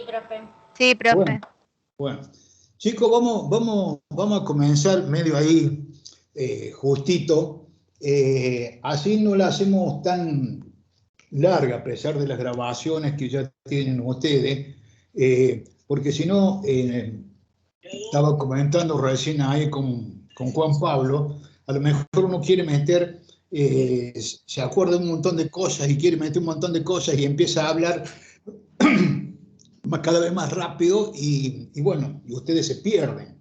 profe. Sí, profe. Bueno. Chicos, vamos a comenzar medio ahí, justito. Así no la hacemos tan larga, a pesar de las grabaciones que ya tienen ustedes, porque si no, estaba comentando recién ahí con Juan Pablo, a lo mejor uno quiere meter, se acuerda de un montón de cosas y quiere meter un montón de cosas y empieza a hablar cada vez más rápido y bueno, y ustedes se pierden.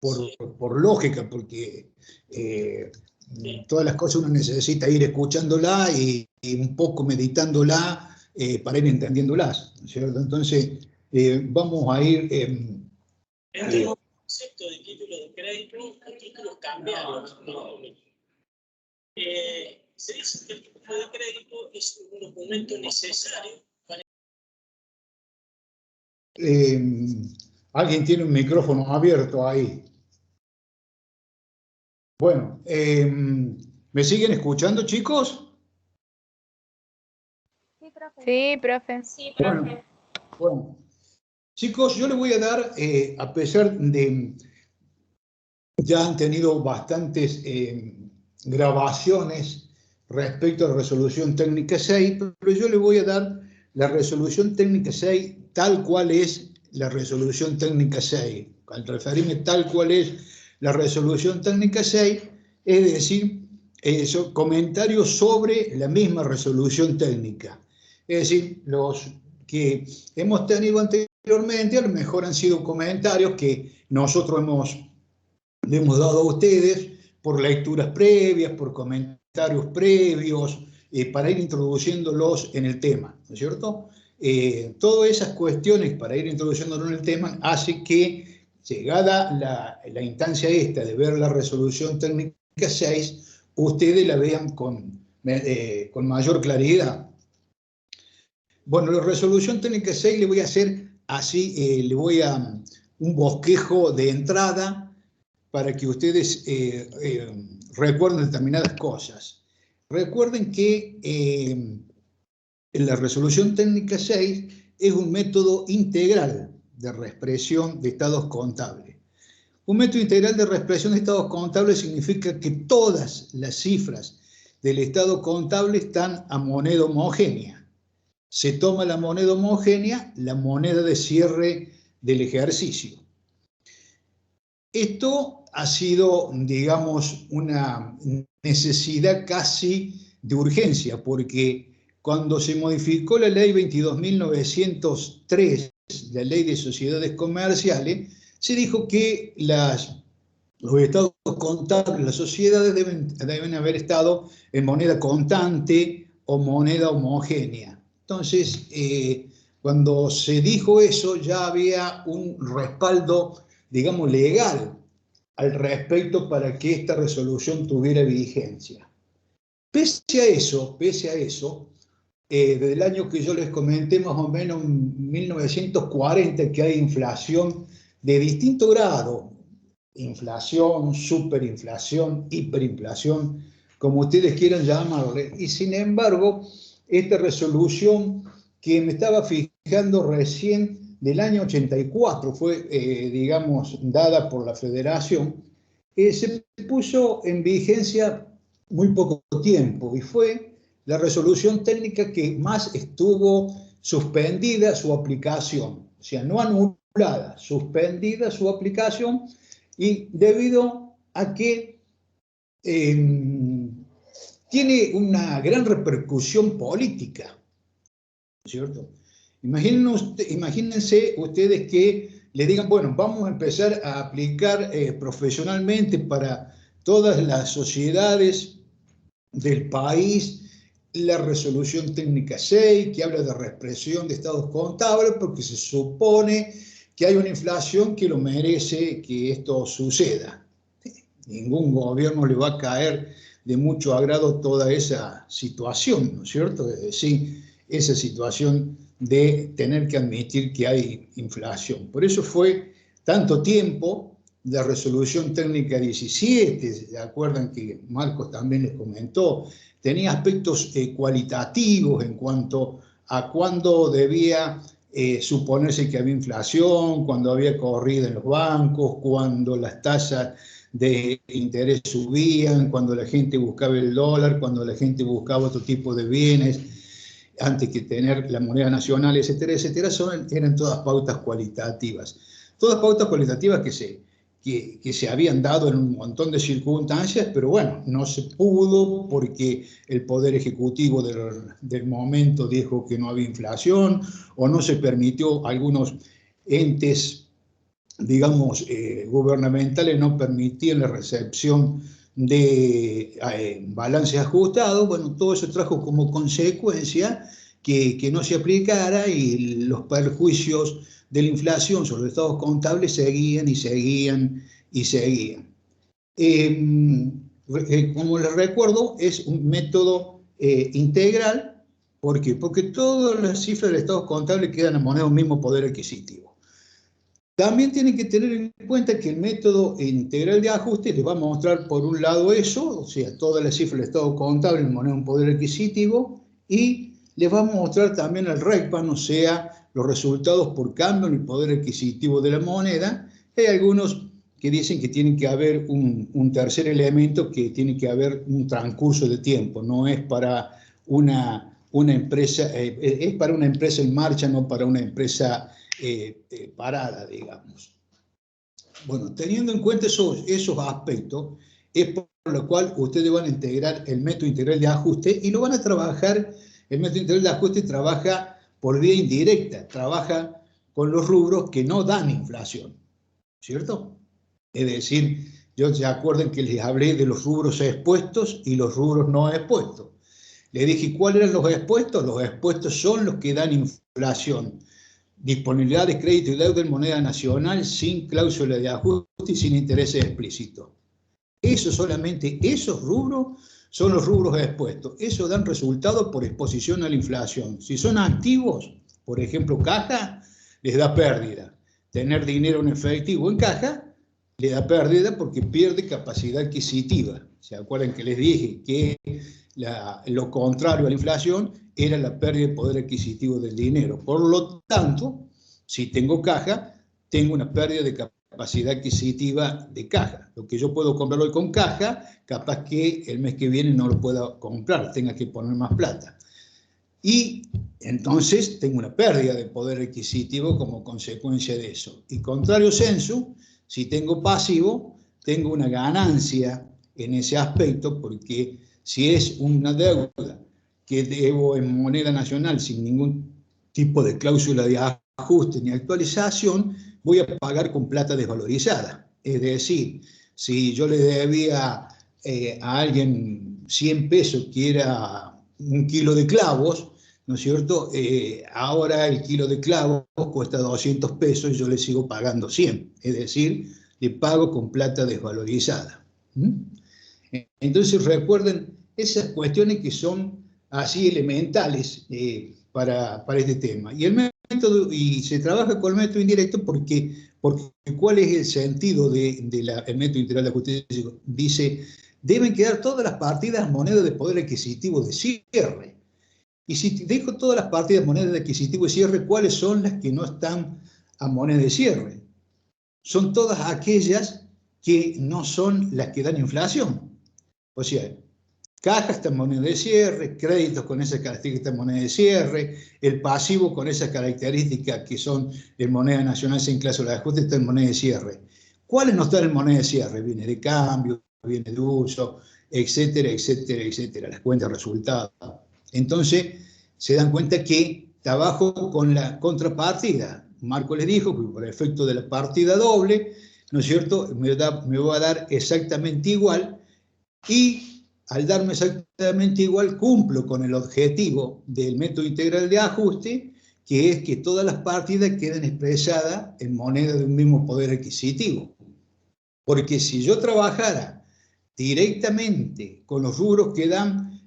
Por lógica, porque todas las cosas uno necesita ir escuchándola y un poco meditándola para ir entendiéndolas, ¿cierto? Entonces, vamos a ir... Entre el concepto de título de crédito y títulos cambiarios. Se dice que el título de crédito es un documento necesario para... Alguien tiene un micrófono abierto ahí. Bueno, ¿me siguen escuchando, chicos? Sí, profe. Sí, profe. Bueno, chicos, yo les voy a dar, a pesar de... Ya han tenido bastantes grabaciones respecto a la resolución técnica 6, pero yo les voy a dar la resolución técnica 6 tal cual es la resolución técnica 6. Al referirme tal cual es la resolución técnica 6, es decir, son comentarios sobre la misma resolución técnica. Es decir, los que hemos tenido anteriormente a lo mejor han sido comentarios que nosotros le hemos dado a ustedes por lecturas previas, por comentarios previos, para ir introduciéndolos en el tema, ¿no es cierto? Todas esas cuestiones para ir introduciéndolos en el tema hace que, llegada la instancia esta de ver la resolución técnica 6, ustedes la vean con mayor claridad. Bueno, la resolución técnica 6 le voy a hacer así, le voy a un bosquejo de entrada, para que ustedes recuerden determinadas cosas. Recuerden que en la resolución técnica 6 es un método integral de reexpresión de estados contables. Un método integral de reexpresión de estados contables significa que todas las cifras del estado contable están a moneda homogénea. Se toma la moneda homogénea, la moneda de cierre del ejercicio. Esto ha sido, digamos, una necesidad casi de urgencia, porque cuando se modificó la ley 22.903, la ley de sociedades comerciales, se dijo que los estados contables, las sociedades deben haber estado en moneda contante o moneda homogénea. Entonces, cuando se dijo eso, ya había un respaldo, digamos, legal al respecto para que esta resolución tuviera vigencia. Pese a eso, desde el año que yo les comenté, más o menos en 1940, que hay inflación de distinto grado, inflación, superinflación, hiperinflación, como ustedes quieran llamarle, y sin embargo, esta resolución que me estaba fijando recién del año 84, fue, digamos, dada por la Federación, se puso en vigencia muy poco tiempo y fue la resolución técnica que más estuvo suspendida su aplicación, o sea, no anulada, suspendida su aplicación, y debido a que tiene una gran repercusión política, ¿cierto? Imagínense ustedes que le digan, bueno, vamos a empezar a aplicar profesionalmente para todas las sociedades del país la resolución técnica 6, que habla de reexpresión de estados contables, porque se supone que hay una inflación que lo merece que esto suceda. Ningún gobierno le va a caer de mucho agrado toda esa situación, ¿no es cierto? Es decir, esa situación de tener que admitir que hay inflación. Por eso fue tanto tiempo la resolución técnica 17, ¿se acuerdan que Marcos también les comentó? Tenía aspectos cualitativos en cuanto a cuándo debía suponerse que había inflación, cuando había corrida en los bancos, cuando las tasas de interés subían, cuando la gente buscaba el dólar, cuando la gente buscaba otro tipo de bienes, antes que tener la moneda nacional, etcétera, etcétera, eran todas pautas cualitativas. Todas pautas cualitativas que se habían dado en un montón de circunstancias, pero bueno, no se pudo porque el Poder Ejecutivo del momento dijo que no había inflación, o no se permitió, algunos entes, digamos, gubernamentales no permitían la recepción de balances ajustados. Bueno, todo eso trajo como consecuencia que no se aplicara, y los perjuicios de la inflación sobre los estados contables seguían y seguían y seguían. Como les recuerdo, es un método integral. ¿Por qué? Porque todas las cifras del estado contable quedan a moneda de un mismo poder adquisitivo. También tienen que tener en cuenta que el método integral de ajuste les va a mostrar, por un lado, eso, o sea, todas las cifras del estado contable en moneda de un poder adquisitivo, y les va a mostrar también el RECPAN, o sea, los resultados por cambio en el poder adquisitivo de la moneda. Hay algunos que dicen que tiene que haber un tercer elemento, que tiene que haber un transcurso de tiempo, no es para una empresa, es para una empresa en marcha, no para una empresa parada, digamos. Bueno, teniendo en cuenta esos aspectos, es por lo cual ustedes van a integrar el método integral de ajuste, y lo van a trabajar. El método integral de ajuste trabaja por vía indirecta, trabaja con los rubros que no dan inflación, ¿cierto? Es decir, se acuerdan que les hablé de los rubros expuestos y los rubros no expuestos. Les dije, ¿cuáles eran los expuestos? Los expuestos son los que dan inflación. Disponibilidad de crédito y deuda en moneda nacional sin cláusula de ajuste y sin intereses explícitos. Solamente esos rubros son los rubros expuestos. Eso dan resultados por exposición a la inflación. Si son activos, por ejemplo, caja, les da pérdida. Tener dinero en efectivo en caja le da pérdida porque pierde capacidad adquisitiva. ¿Se acuerdan que les dije que lo contrario a la inflación era la pérdida de poder adquisitivo del dinero? Por lo tanto, si tengo caja, tengo una pérdida de capacidad adquisitiva de caja. Lo que yo puedo comprar hoy con caja, capaz que el mes que viene no lo pueda comprar, tenga que poner más plata. Y entonces tengo una pérdida de poder adquisitivo como consecuencia de eso. Y contrario sensu, si tengo pasivo, tengo una ganancia en ese aspecto, porque si es una deuda que debo en moneda nacional sin ningún tipo de cláusula de ajuste ni actualización, voy a pagar con plata desvalorizada. Es decir, si yo le debía a alguien 100 pesos, que era un kilo de clavos, ¿no es cierto? Ahora el kilo de clavos cuesta 200 pesos y yo le sigo pagando 100. Es decir, le pago con plata desvalorizada. Entonces recuerden esas cuestiones que son así elementales para este tema. Y se trabaja con el método indirecto porque ¿cuál es el sentido del método integral de ajuste? Dice, deben quedar todas las partidas monedas de poder adquisitivo de cierre. Y si dejo todas las partidas monedas de adquisitivo de cierre, ¿cuáles son las que no están a moneda de cierre? Son todas aquellas que no son las que dan inflación. O sea, caja está en moneda de cierre, créditos con esa característica en moneda de cierre, el pasivo con esas características que son en moneda nacional sin cláusula de ajuste está en moneda de cierre. ¿Cuáles no están en moneda de cierre? Bienes de cambio, bienes de uso, etcétera, etcétera, etcétera, las cuentas de resultados. Entonces, se dan cuenta que trabajo con la contrapartida. Marco les dijo que por efecto de la partida doble, ¿no es cierto?, me va a dar exactamente igual, y al darme exactamente igual cumplo con el objetivo del método integral de ajuste, que es que todas las partidas queden expresadas en moneda de un mismo poder adquisitivo. Porque si yo trabajara directamente con los rubros que dan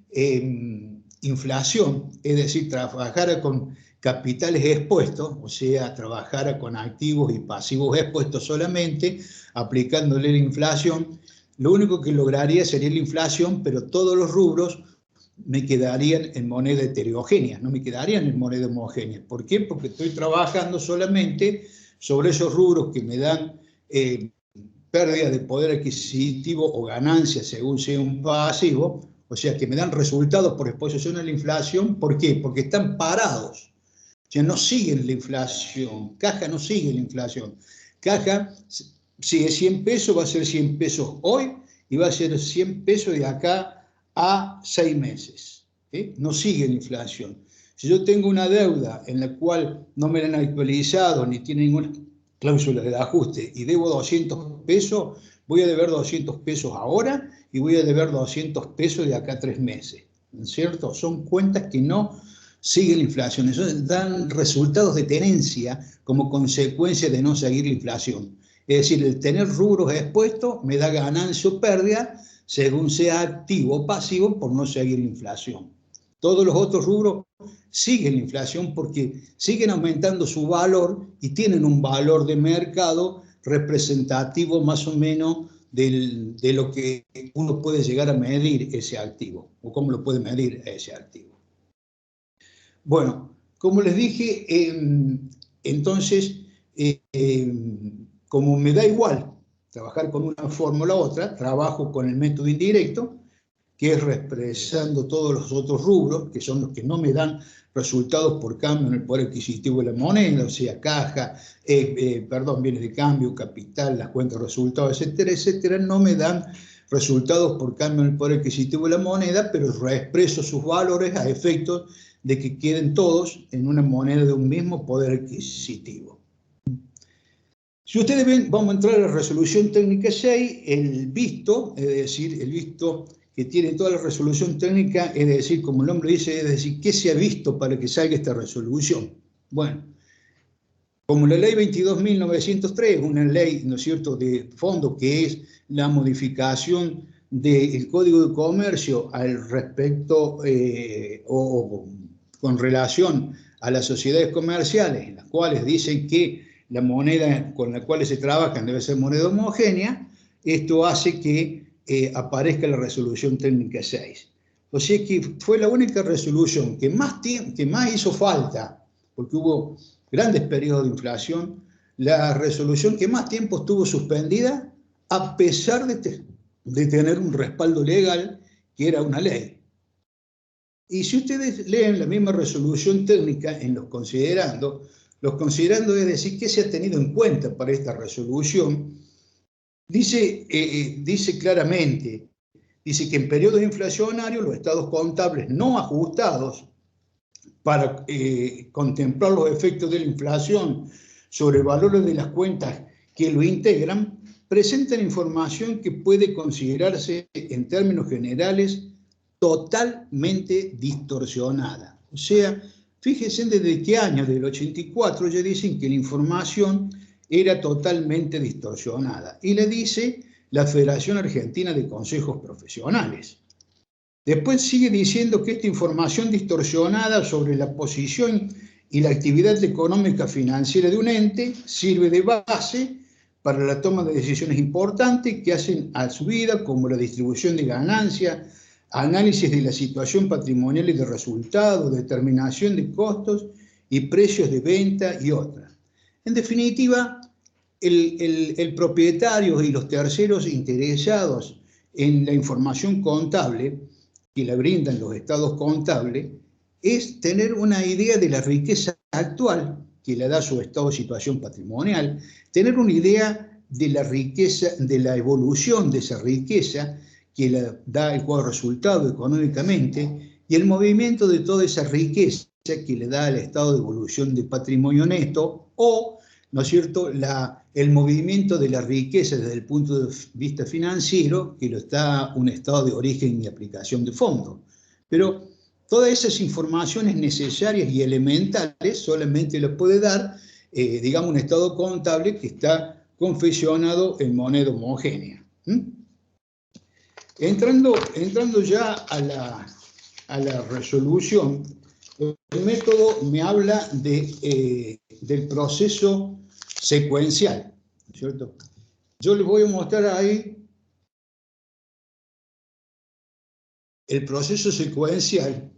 inflación, es decir, trabajara con capitales expuestos, o sea, trabajara con activos y pasivos expuestos solamente, aplicándole la inflación, lo único que lograría sería la inflación, pero todos los rubros me quedarían en moneda heterogénea, no me quedarían en moneda homogénea. ¿Por qué? Porque estoy trabajando solamente sobre esos rubros que me dan pérdida de poder adquisitivo o ganancia según sea un pasivo, o sea, que me dan resultados por exposición a la inflación. ¿Por qué? Porque están parados, o sea, no siguen la inflación. Caja no sigue la inflación. Caja, si es 100 pesos, va a ser 100 pesos hoy y va a ser 100 pesos de acá a 6 meses. ¿Sí? No sigue la inflación. Si yo tengo una deuda en la cual no me la han actualizado ni tiene ninguna cláusula de ajuste y debo 200 pesos, voy a deber 200 pesos ahora y voy a deber 200 pesos de acá a 3 meses. ¿No es cierto? Son cuentas que no siguen la inflación. Eso dan resultados de tenencia como consecuencia de no seguir la inflación. Es decir, el tener rubros expuestos me da ganancia o pérdida según sea activo o pasivo por no seguir la inflación. Todos los otros rubros siguen la inflación porque siguen aumentando su valor y tienen un valor de mercado representativo más o menos de lo que uno puede llegar a medir ese activo, o cómo lo puede medir ese activo. Bueno, como les dije, entonces, como me da igual trabajar con una fórmula u otra, trabajo con el método indirecto, que es represando todos los otros rubros, que son los que no me dan resultados por cambio en el poder adquisitivo de la moneda, o sea, caja, bienes de cambio, capital, las cuentas de resultados, etcétera, etcétera, no me dan resultados por cambio en el poder adquisitivo de la moneda, pero reexpreso sus valores a efectos de que queden todos en una moneda de un mismo poder adquisitivo. Si ustedes ven, vamos a entrar a la resolución técnica 6, el visto, es decir, el visto que tiene toda la resolución técnica, es decir, como el nombre dice, es decir, ¿qué se ha visto para que salga esta resolución? Bueno, como la ley 22.903, una ley, ¿no es cierto?, de fondo, que es la modificación del Código de Comercio al respecto o con relación a las sociedades comerciales, en las cuales dicen que la moneda con la cual se trabajan debe ser moneda homogénea, esto hace que aparezca la resolución técnica 6. O sea que fue la única resolución que más hizo falta, porque hubo grandes periodos de inflación, la resolución que más tiempo estuvo suspendida, a pesar de tener un respaldo legal, que era una ley. Y si ustedes leen la misma resolución técnica en los considerando es decir, ¿qué se ha tenido en cuenta para esta resolución? Dice claramente, dice que en periodos inflacionarios los estados contables no ajustados para contemplar los efectos de la inflación sobre valores de las cuentas que lo integran, presentan información que puede considerarse en términos generales totalmente distorsionada. O sea, fíjense desde qué año, del 84, ya dicen que la información era totalmente distorsionada. Y le dice la Federación Argentina de Consejos Profesionales. Después sigue diciendo que esta información distorsionada sobre la posición y la actividad económica financiera de un ente sirve de base para la toma de decisiones importantes que hacen a su vida, como la distribución de ganancias, análisis de la situación patrimonial y de resultados, determinación de costos y precios de venta y otras. En definitiva, el propietario y los terceros interesados en la información contable que la brindan los estados contables es tener una idea de la riqueza actual que le da su estado de situación patrimonial, tener una idea de la riqueza, de la evolución de esa riqueza que le da el cuadro resultado económicamente y el movimiento de toda esa riqueza que le da el estado de evolución de patrimonio neto o, ¿no es cierto?, el movimiento de la riqueza desde el punto de vista financiero, que lo está un estado de origen y aplicación de fondo. Pero todas esas informaciones necesarias y elementales solamente las puede dar, digamos, un estado contable que está confeccionado en moneda homogénea. Entrando ya a la resolución, el método me habla del proceso secuencial, ¿cierto? Yo les voy a mostrar ahí el proceso secuencial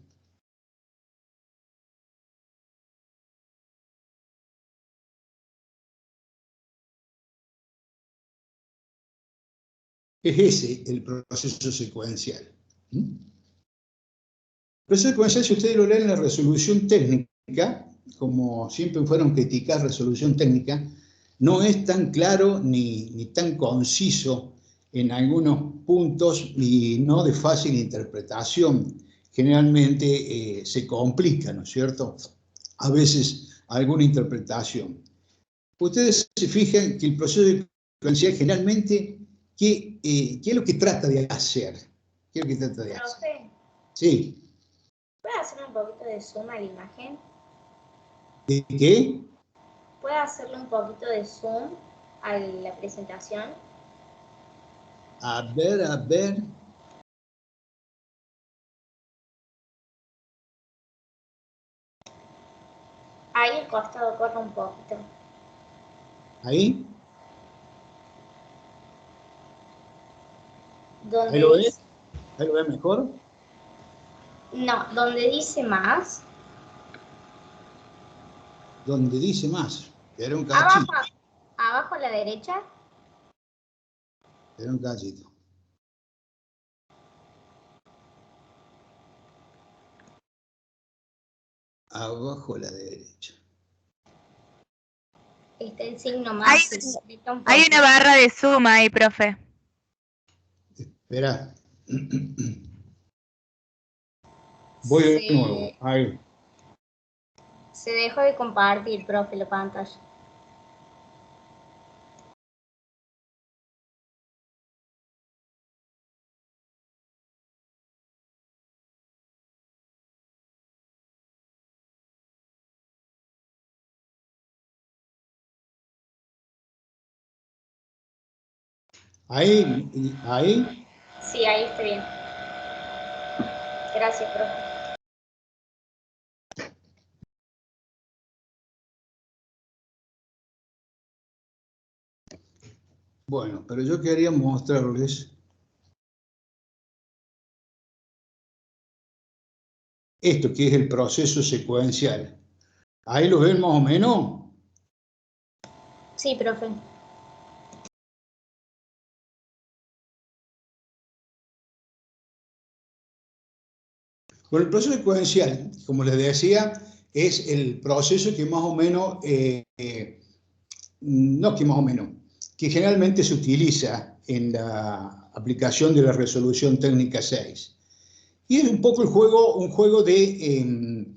es ese, el proceso secuencial. El proceso secuencial, si ustedes lo leen en la resolución técnica, como siempre fueron criticar resolución técnica, no es tan claro ni tan conciso en algunos puntos y no de fácil interpretación. Generalmente se complica, ¿no es cierto? A veces alguna interpretación. Ustedes se fijan que el proceso secuencial generalmente, ¿qué es lo que trata de hacer? ¿Qué es lo que trata de hacer? Profe, Sí. ¿puede hacer un poquito de zoom a la imagen? ¿De qué? ¿Puede hacerle un poquito de zoom a la presentación? A ver, a ver. Ahí al costado corre un poquito. Ahí. Donde ¿Ahí lo dice, ves? ¿Ahí lo ves mejor? no, donde dice más. Donde dice más. Era un cachito. Abajo a la derecha. Era un cachito. Abajo a la derecha. Está el signo más. Hay una barra de suma ahí, profe. Espera. Voy de nuevo. Ahí. Se dejó de compartir, profe, la pantalla. Ahí. Ahí. Sí, ahí está bien. Gracias, profe. Bueno, pero yo quería mostrarles esto que es el proceso secuencial. ¿Ahí lo ven más o menos? Sí, profe. Bueno, el proceso secuencial, como les decía, es el proceso que más o menos, no que más o menos, que generalmente se utiliza en la aplicación de la resolución técnica 6. Y es un poco un juego de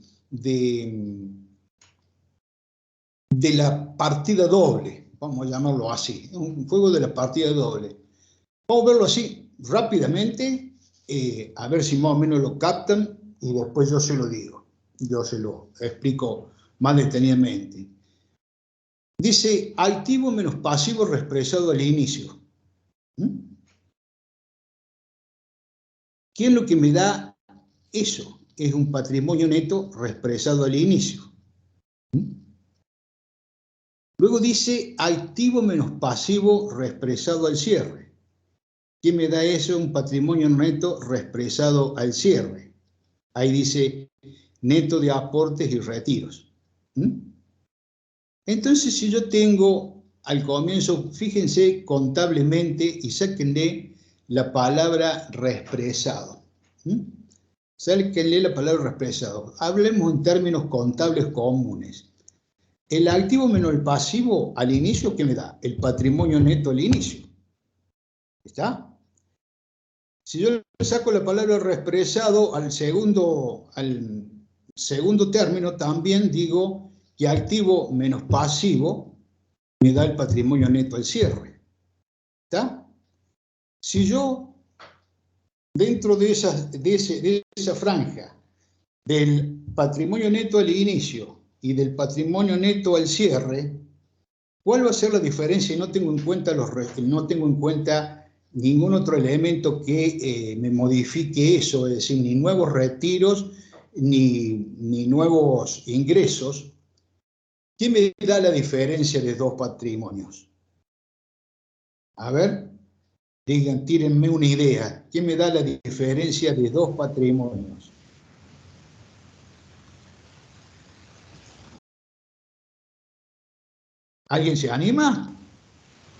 la partida doble, vamos a llamarlo así, un juego de la partida doble. Vamos a verlo así rápidamente, a ver si más o menos lo captan y después yo se lo digo, yo se lo explico más detenidamente. Dice activo menos pasivo reexpresado al inicio. ¿Qué es lo que me da eso? Es un patrimonio neto reexpresado al inicio. Luego dice activo menos pasivo reexpresado al cierre. ¿Qué me da eso? Un patrimonio neto reexpresado al cierre. Ahí dice neto de aportes y retiros. Entonces, si yo tengo al comienzo, fíjense contablemente y sáquenle la palabra reexpresado. Sáquenle la palabra reexpresado. Hablemos en términos contables comunes. El activo menos el pasivo al inicio, ¿qué me da? El patrimonio neto al inicio. ¿Está? Si yo le saco la palabra reexpresado al segundo término, también digo que activo menos pasivo me da el patrimonio neto al cierre. ¿Está? Si yo, dentro de esa franja del patrimonio neto al inicio y del patrimonio neto al cierre, ¿cuál va a ser la diferencia? Y no tengo en cuenta ningún otro elemento que me modifique eso, es decir, ni nuevos retiros, ni nuevos ingresos. ¿Qué me da la diferencia de dos patrimonios? A ver, Digan, tírenme una idea. ¿Qué me da la diferencia de dos patrimonios? ¿Alguien se anima?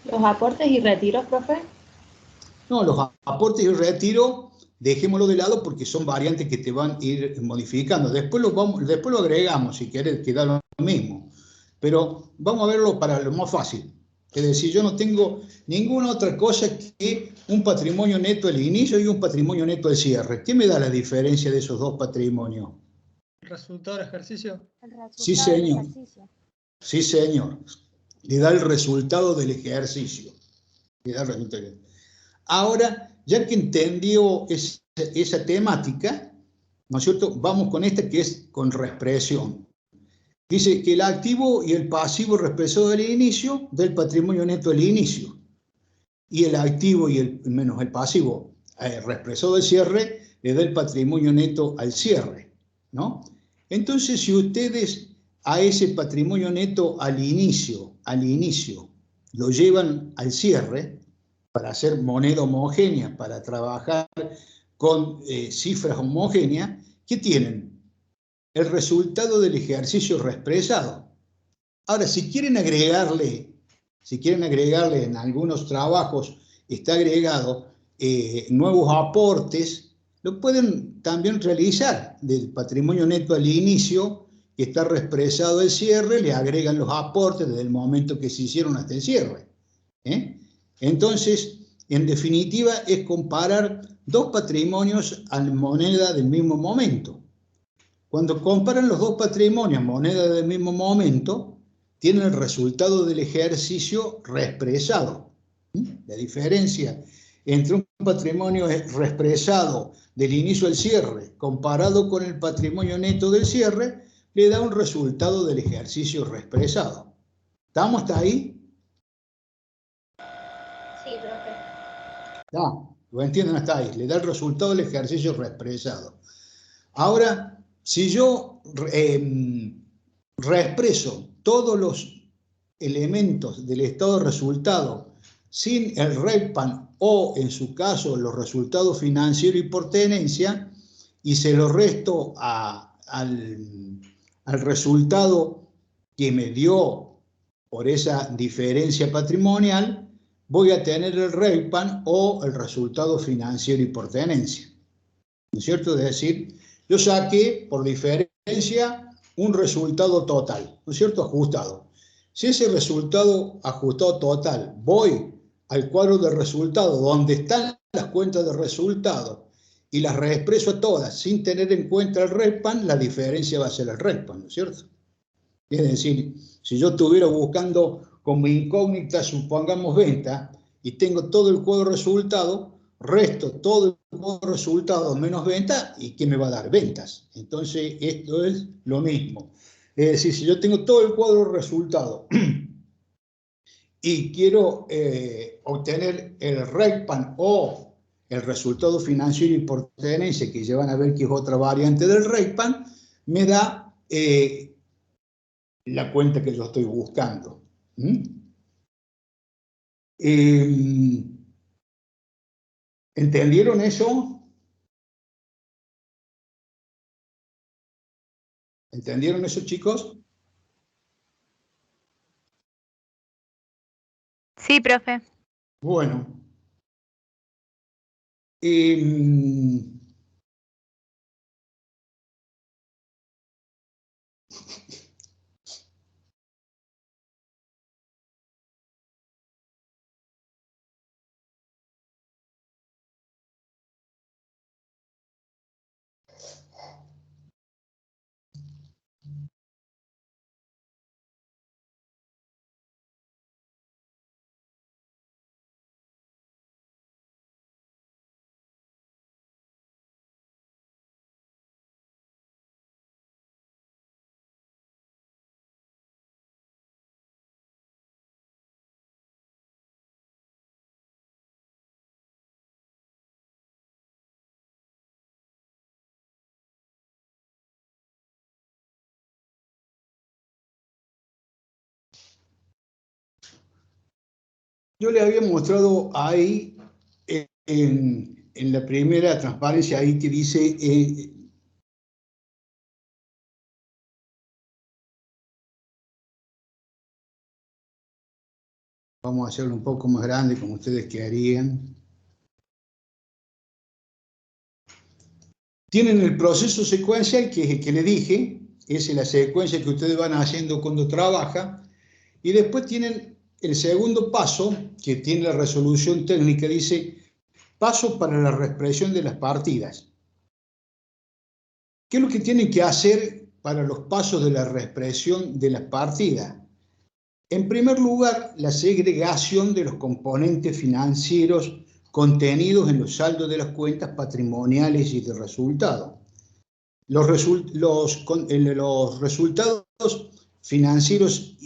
Los aportes y retiros, profe. No, los aportes y retiro, dejémoslo de lado porque son variantes que te van a ir modificando. Después lo agregamos, si querés, queda lo mismo. Pero vamos a verlo para lo más fácil. Es decir, yo no tengo ninguna otra cosa que un patrimonio neto al inicio y un patrimonio neto al cierre. ¿Qué me da la diferencia de esos dos patrimonios? ¿El resultado del ejercicio? Sí, señor. Sí, señor. Le da el resultado del ejercicio. Le da el resultado. Ahora, ya que entendió esa temática, ¿no es cierto? Vamos con esta que es con reexpresión. Dice que el activo y el pasivo reexpresado al inicio del patrimonio neto al inicio. Y el activo y menos el pasivo reexpresado al cierre le da el patrimonio neto al cierre, ¿no? Entonces, si ustedes a ese patrimonio neto al inicio, lo llevan al cierre, para hacer moneda homogénea, para trabajar con cifras homogéneas, ¿qué tienen? El resultado del ejercicio reexpresado. Ahora, si quieren agregarle en algunos trabajos, está agregado nuevos aportes, lo pueden también realizar del patrimonio neto al inicio, que está reexpresado el cierre, le agregan los aportes desde el momento que se hicieron hasta el cierre. Entonces, en definitiva, es comparar dos patrimonios a moneda del mismo momento. Cuando comparan los dos patrimonios a moneda del mismo momento, tienen el resultado del ejercicio reexpresado. La diferencia entre un patrimonio reexpresado del inicio al cierre comparado con el patrimonio neto del cierre le da un resultado del ejercicio reexpresado. ¿Estamos hasta ahí? Sí, profe. Lo entienden hasta ahí. Le da el resultado del ejercicio reexpresado. Ahora, si yo reexpreso todos los elementos del estado de resultado sin el REPAN o, en su caso, los resultados financieros y por tenencia, y se lo resto al resultado que me dio por esa diferencia patrimonial, voy a tener el REPAN o el resultado financiero y por tenencia. ¿No es cierto? Es decir, yo saqué por diferencia un resultado total, ¿no es cierto? Ajustado. Si ese resultado ajustado total voy al cuadro de resultados donde están las cuentas de resultado y las reexpreso todas sin tener en cuenta el REPAN, la diferencia va a ser el REPAN, ¿no es cierto? Es decir, si yo estuviera buscando como incógnita, supongamos venta, y tengo todo el cuadro de resultados, resto todo el cuadro de resultados menos venta, ¿y qué me va a dar? Ventas. Entonces, esto es lo mismo. Es decir, si yo tengo todo el cuadro de resultados y quiero obtener el REPAN o el resultado financiero y por tenencia, que ya van a ver que es otra variante del REPAN, me da la cuenta que yo estoy buscando. ¿Entendieron eso? ¿Entendieron eso, chicos? Sí, profe. Bueno. Yo les había mostrado ahí en la primera transparencia ahí que dice vamos a hacerlo un poco más grande como ustedes querían. Tienen el proceso secuencial que le dije, esa es la secuencia que ustedes van haciendo cuando trabajan, y después tienen el segundo paso, que tiene la resolución técnica, dice, paso para la reexpresión de las partidas. ¿Qué es lo que tienen que hacer para los pasos de la reexpresión de las partidas? En primer lugar, la segregación de los componentes financieros contenidos en los saldos de las cuentas patrimoniales y de resultados. Los resultados financieros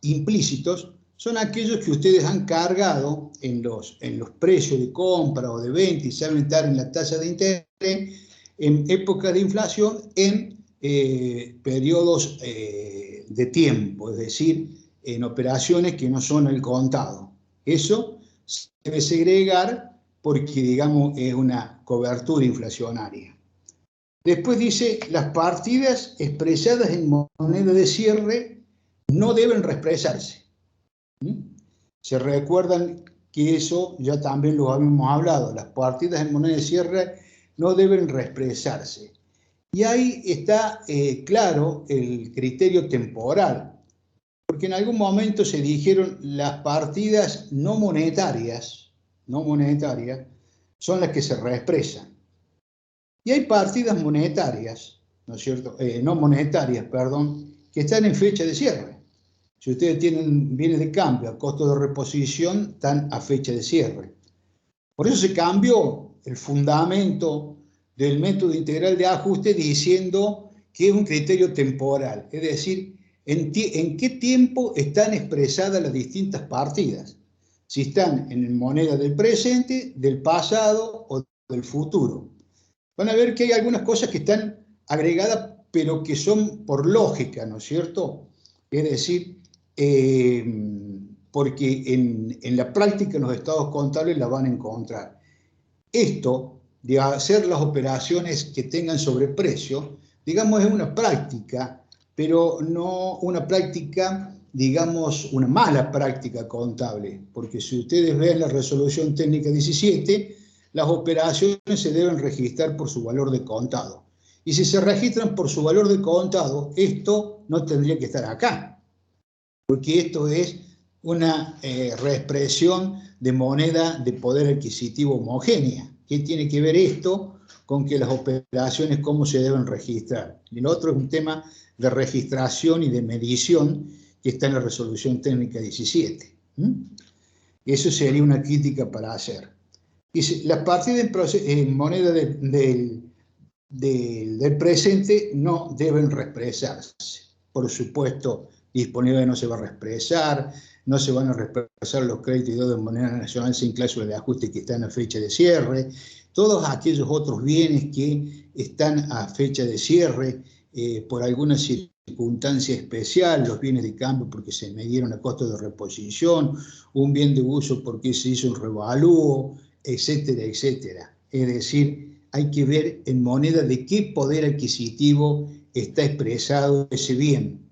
implícitos son aquellos que ustedes han cargado en los precios de compra o de venta y saben estar en la tasa de interés en épocas de inflación en periodos de tiempo, es decir, en operaciones que no son al contado. Eso se debe segregar porque, digamos, es una cobertura inflacionaria. Después dice, las partidas expresadas en moneda de cierre no deben reexpresarse. Se recuerdan que eso ya también lo habíamos hablado, las partidas en moneda de cierre no deben reexpresarse. Y ahí está claro el criterio temporal, porque en algún momento se dijeron las partidas no monetarias son las que se reexpresan. Y hay partidas monetarias, ¿no es cierto? No monetarias, perdón, que están en fecha de cierre. Si ustedes tienen bienes de cambio a costo de reposición, están a fecha de cierre. Por eso se cambió el fundamento del método integral de ajuste diciendo que es un criterio temporal, es decir, en qué tiempo están expresadas las distintas partidas. Si están en moneda del presente, del pasado o del futuro. Van a ver que hay algunas cosas que están agregadas, pero que son por lógica, ¿no es cierto? Es decir, porque en la práctica en los estados contables la van a encontrar. Esto de hacer las operaciones que tengan sobreprecio, digamos, es una práctica, pero no una práctica, digamos, una mala práctica contable, porque si ustedes ven la resolución técnica 17, las operaciones se deben registrar por su valor de contado. Y si se registran por su valor de contado, esto no tendría que estar acá, porque esto es una reexpresión de moneda de poder adquisitivo homogénea. ¿Qué tiene que ver esto con que las operaciones cómo se deben registrar? Y el otro es un tema de registración y de medición que está en la resolución técnica 17. Eso sería una crítica para hacer. Dice, las partidas en moneda del presente no deben reexpresarse. Por supuesto, disponible no se va a reexpresar, no se van a reexpresar los créditos y deudas en moneda nacional sin cláusula de ajuste que están a fecha de cierre, todos aquellos otros bienes que están a fecha de cierre por alguna circunstancia especial, los bienes de cambio porque se midieron a costo de reposición, un bien de uso porque se hizo un revalúo, etcétera, etcétera. Es decir, hay que ver en moneda de qué poder adquisitivo está expresado ese bien.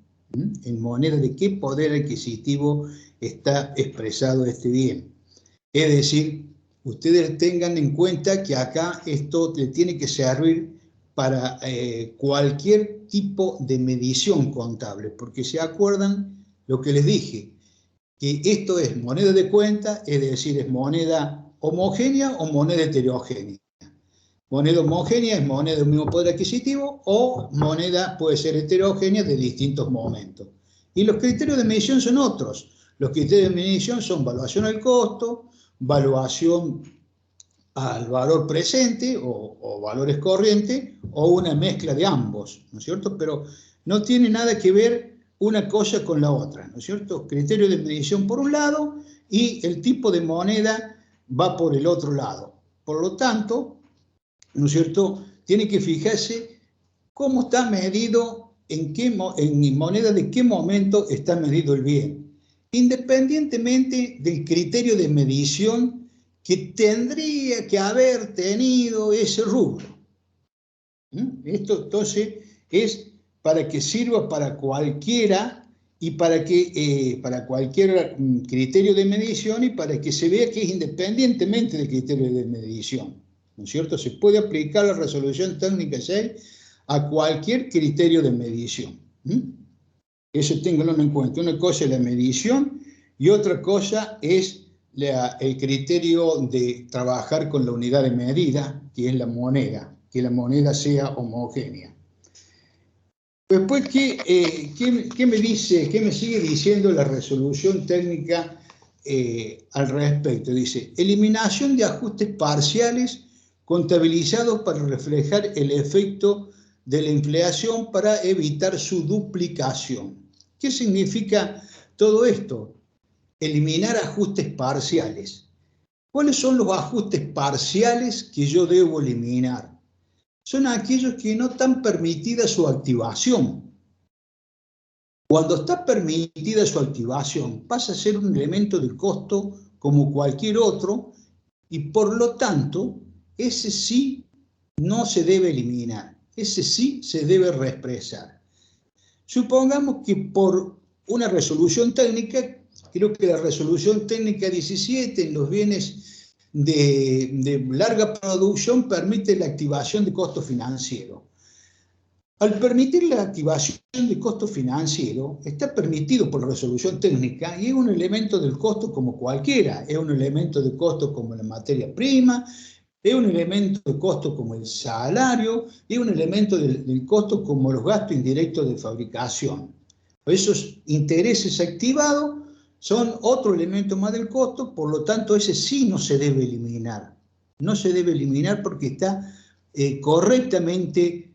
En moneda de qué poder adquisitivo está expresado este bien. Es decir, ustedes tengan en cuenta que acá esto le tiene que servir para cualquier tipo de medición contable, porque se acuerdan lo que les dije, que esto es moneda de cuenta, es decir, es moneda homogénea o moneda heterogénea. Moneda homogénea es moneda de un mismo poder adquisitivo o moneda puede ser heterogénea de distintos momentos. Y los criterios de medición son otros. Los criterios de medición son valuación al costo, valuación al valor presente o valores corrientes o una mezcla de ambos, ¿no es cierto? Pero no tiene nada que ver una cosa con la otra, ¿no es cierto? Criterio de medición por un lado y el tipo de moneda va por el otro lado. Por lo tanto, ¿no es cierto?, tiene que fijarse cómo está medido, en moneda de qué momento está medido el bien, independientemente del criterio de medición que tendría que haber tenido ese rubro. Esto entonces es para que sirva para cualquiera y para cualquier criterio de medición y para que se vea que es independientemente del criterio de medición, ¿no es cierto? Se puede aplicar la resolución técnica 6 a cualquier criterio de medición. Eso ténganlo en cuenta. Una cosa es la medición y otra cosa es el criterio de trabajar con la unidad de medida, que es la moneda, que la moneda sea homogénea. Después, ¿qué me sigue diciendo la resolución técnica al respecto? Dice, eliminación de ajustes parciales contabilizados para reflejar el efecto de la inflación para evitar su duplicación. ¿Qué significa todo esto? Eliminar ajustes parciales. ¿Cuáles son los ajustes parciales que yo debo eliminar? Son aquellos que no están permitida su activación. Cuando está permitida su activación, pasa a ser un elemento del costo como cualquier otro y por lo tanto, ese sí no se debe eliminar, ese sí se debe reexpresar. Supongamos que por una resolución técnica, creo que la resolución técnica 17 en los bienes de larga producción permite la activación de costo financiero. Al permitir la activación de costo financiero, está permitido por la resolución técnica y es un elemento del costo como cualquiera, es un elemento de costo como la materia prima, es un elemento de costo como el salario, es un elemento del costo como los gastos indirectos de fabricación. Esos intereses activados son otro elemento más del costo, por lo tanto ese sí no se debe eliminar. No se debe eliminar porque está correctamente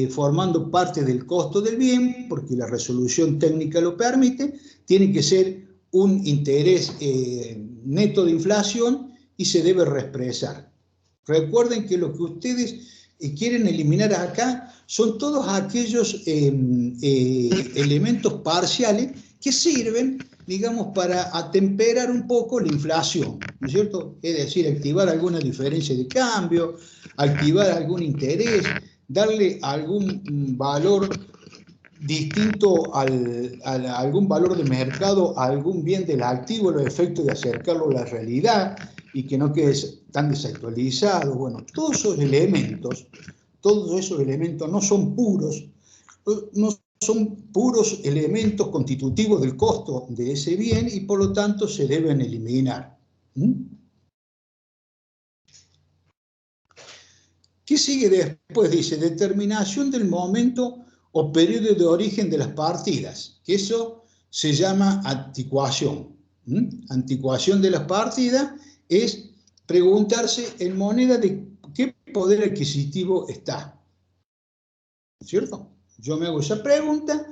formando parte del costo del bien, porque la resolución técnica lo permite, tiene que ser un interés neto de inflación y se debe reexpresar. Recuerden que lo que ustedes quieren eliminar acá son todos aquellos elementos parciales que sirven, digamos, para atemperar un poco la inflación, ¿no es cierto? Es decir, activar alguna diferencia de cambio, activar algún interés, darle algún valor distinto a algún valor de mercado, a algún bien del activo, los efectos de acercarlo a la realidad y que no quede tan desactualizado. Bueno, todos esos elementos no son puros elementos constitutivos del costo de ese bien y por lo tanto se deben eliminar. ¿Qué sigue después? Dice, determinación del momento o periodo de origen de las partidas, que eso se llama anticuación. Anticuación de las partidas es preguntarse en moneda de qué poder adquisitivo está. ¿Cierto? Yo me hago esa pregunta,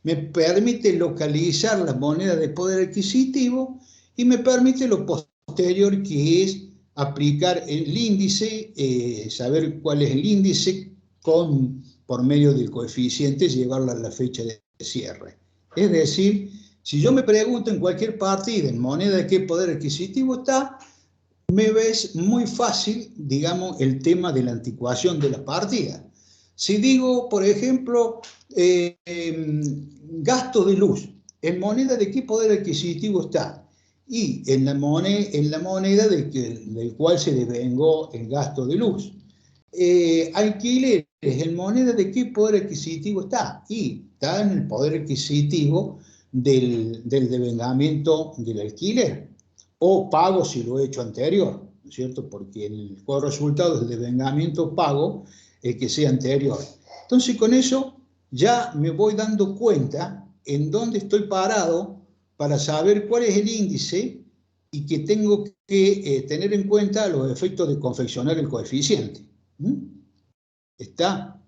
me permite localizar la moneda de poder adquisitivo y me permite lo posterior, que es aplicar el índice, saber cuál es el índice por medio del coeficiente, llevarlo a la fecha de cierre. Es decir, si yo me pregunto en cualquier partida en moneda de qué poder adquisitivo está, me ves muy fácil, digamos, el tema de la anticuación de la partida. Si digo, por ejemplo, gasto de luz, ¿en moneda de qué poder adquisitivo está? Y en la moneda del cual se devengó el gasto de luz. Alquileres, ¿en moneda de qué poder adquisitivo está? Y está en el poder adquisitivo del devengamiento del alquiler. O pago si lo he hecho anterior, ¿no es cierto? Porque el resultado del devengamiento pago el que sea anterior. Entonces con eso ya me voy dando cuenta en dónde estoy parado para saber cuál es el índice y que tengo que tener en cuenta los efectos de confeccionar el coeficiente. ¿Está?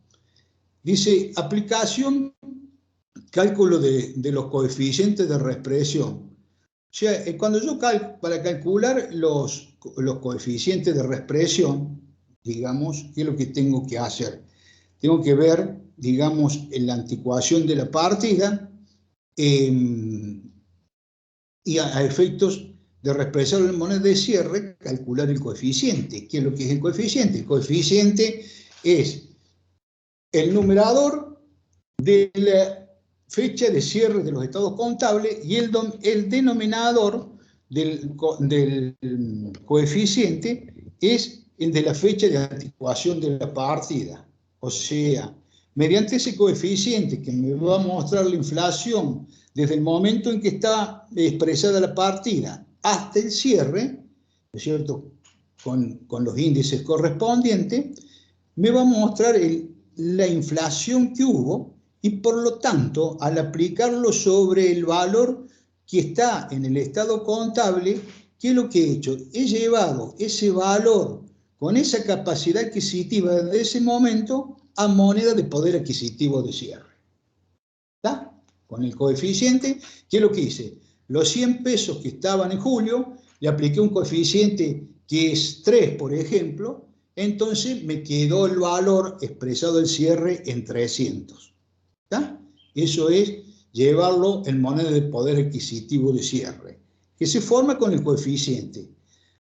Dice, aplicación, cálculo de los coeficientes de reexpresión. O sea, cuando yo para calcular los coeficientes de reexpresión, digamos, ¿qué es lo que tengo que hacer? Tengo que ver, digamos, la anticuación de la partida y a efectos de reexpresarlo en moneda de cierre, calcular el coeficiente. ¿Qué es lo que es el coeficiente? El coeficiente es el numerador de la fecha de cierre de los estados contables y el denominador del coeficiente es el de la fecha de anticuación de la partida. O sea, mediante ese coeficiente que me va a mostrar la inflación desde el momento en que está expresada la partida hasta el cierre, ¿no es cierto?, con los índices correspondientes, me va a mostrar la inflación que hubo y por lo tanto, al aplicarlo sobre el valor que está en el estado contable, ¿qué es lo que he hecho? He llevado ese valor con esa capacidad adquisitiva de ese momento a moneda de poder adquisitivo de cierre. ¿Está? Con el coeficiente, ¿qué es lo que hice? Los 100 pesos que estaban en julio, le apliqué un coeficiente que es 3, por ejemplo, entonces me quedó el valor expresado el cierre en 300. ¿Está? Eso es llevarlo en moneda de poder adquisitivo de cierre, que se forma con el coeficiente.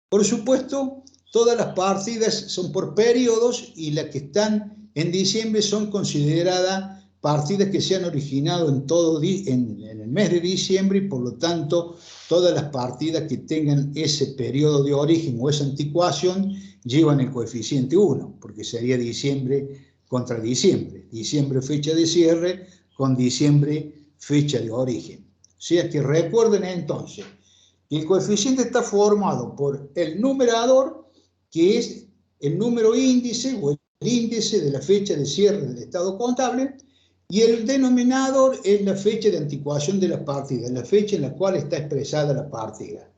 Por supuesto, todas las partidas son por periodos y las que están en diciembre son consideradas partidas que se han originado en el mes de diciembre y por lo tanto todas las partidas que tengan ese periodo de origen o esa anticuación llevan el coeficiente 1, porque sería diciembre contra diciembre. Diciembre fecha de cierre con diciembre fecha de origen. O sea que recuerden entonces que el coeficiente está formado por el numerador, que es el número índice o el índice de la fecha de cierre del estado contable, y el denominador es la fecha de anticuación de la partida, la fecha en la cual está expresada la partida.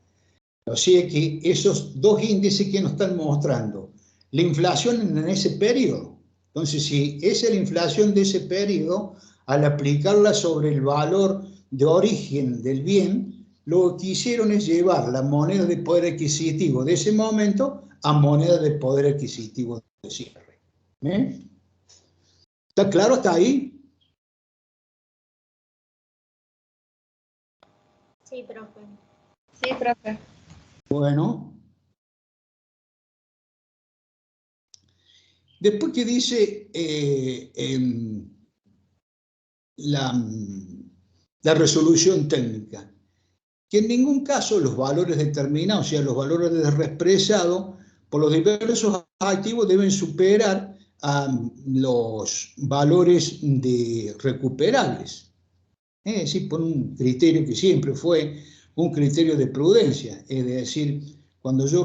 O sea que esos dos índices que nos están mostrando, la inflación en ese periodo. Entonces, si esa es la inflación de ese periodo, al aplicarla sobre el valor de origen del bien, lo que hicieron es llevar la moneda de poder adquisitivo de ese momento a moneda de poder adquisitivo de cierre. ¿Eh? ¿Está claro hasta ahí? Sí, profe. Sí, profe. Bueno. Después que dice la resolución técnica, que en ningún caso los valores determinados, o sea, los valores de reexpresado por los diversos activos deben superar a los valores de recuperables. Es decir, por un criterio que siempre fue un criterio de prudencia. Es decir, cuando yo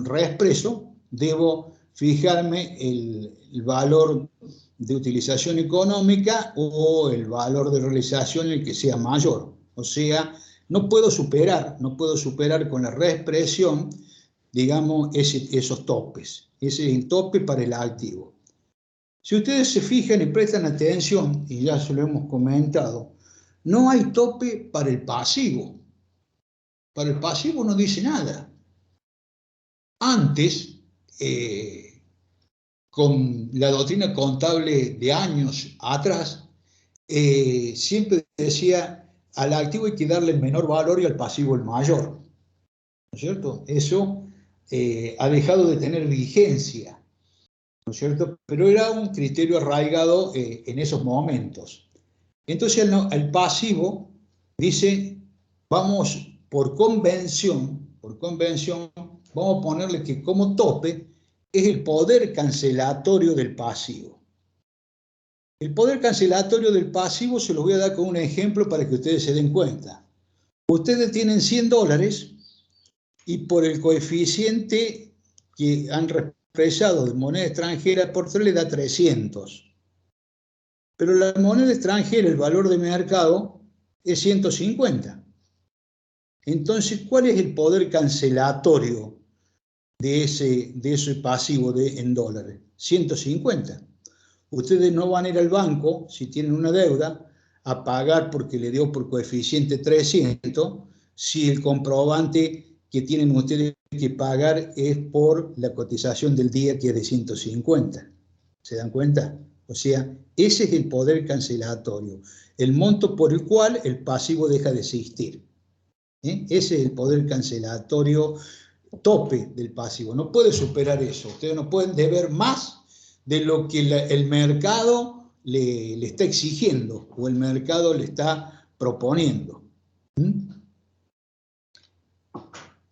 reexpreso, debo fijarme el valor de utilización económica o el valor de realización el que sea mayor. O sea, no puedo superar con la reexpresión, digamos, esos topes. Ese es el tope para el activo. Si ustedes se fijan y prestan atención, y ya se lo hemos comentado, no hay tope para el pasivo. Para el pasivo no dice nada. Antes, con la doctrina contable de años atrás, siempre decía, al activo hay que darle el menor valor y al pasivo el mayor. ¿No es cierto? Eso ha dejado de tener vigencia, ¿no es cierto? Pero era un criterio arraigado en esos momentos. Entonces el pasivo dice, vamos por convención, vamos a ponerle que como tope es el poder cancelatorio del pasivo. El poder cancelatorio del pasivo se lo voy a dar con un ejemplo para que ustedes se den cuenta. Ustedes tienen $100 y por el coeficiente que han expresado de moneda extranjera por 3 le da 300. Pero la moneda extranjera, el valor de mercado, es 150. Entonces, ¿cuál es el poder cancelatorio de ese pasivo en dólares? 150. Ustedes no van a ir al banco, si tienen una deuda, a pagar porque le dio por coeficiente 300, si el comprobante que tienen ustedes que pagar es por la cotización del día, que es de 150. ¿Se dan cuenta? O sea, ese es el poder cancelatorio, el monto por el cual el pasivo deja de existir. Ese es el poder cancelatorio tope del pasivo. No puede superar eso. Ustedes no pueden deber más de lo que el mercado le está exigiendo o el mercado le está proponiendo.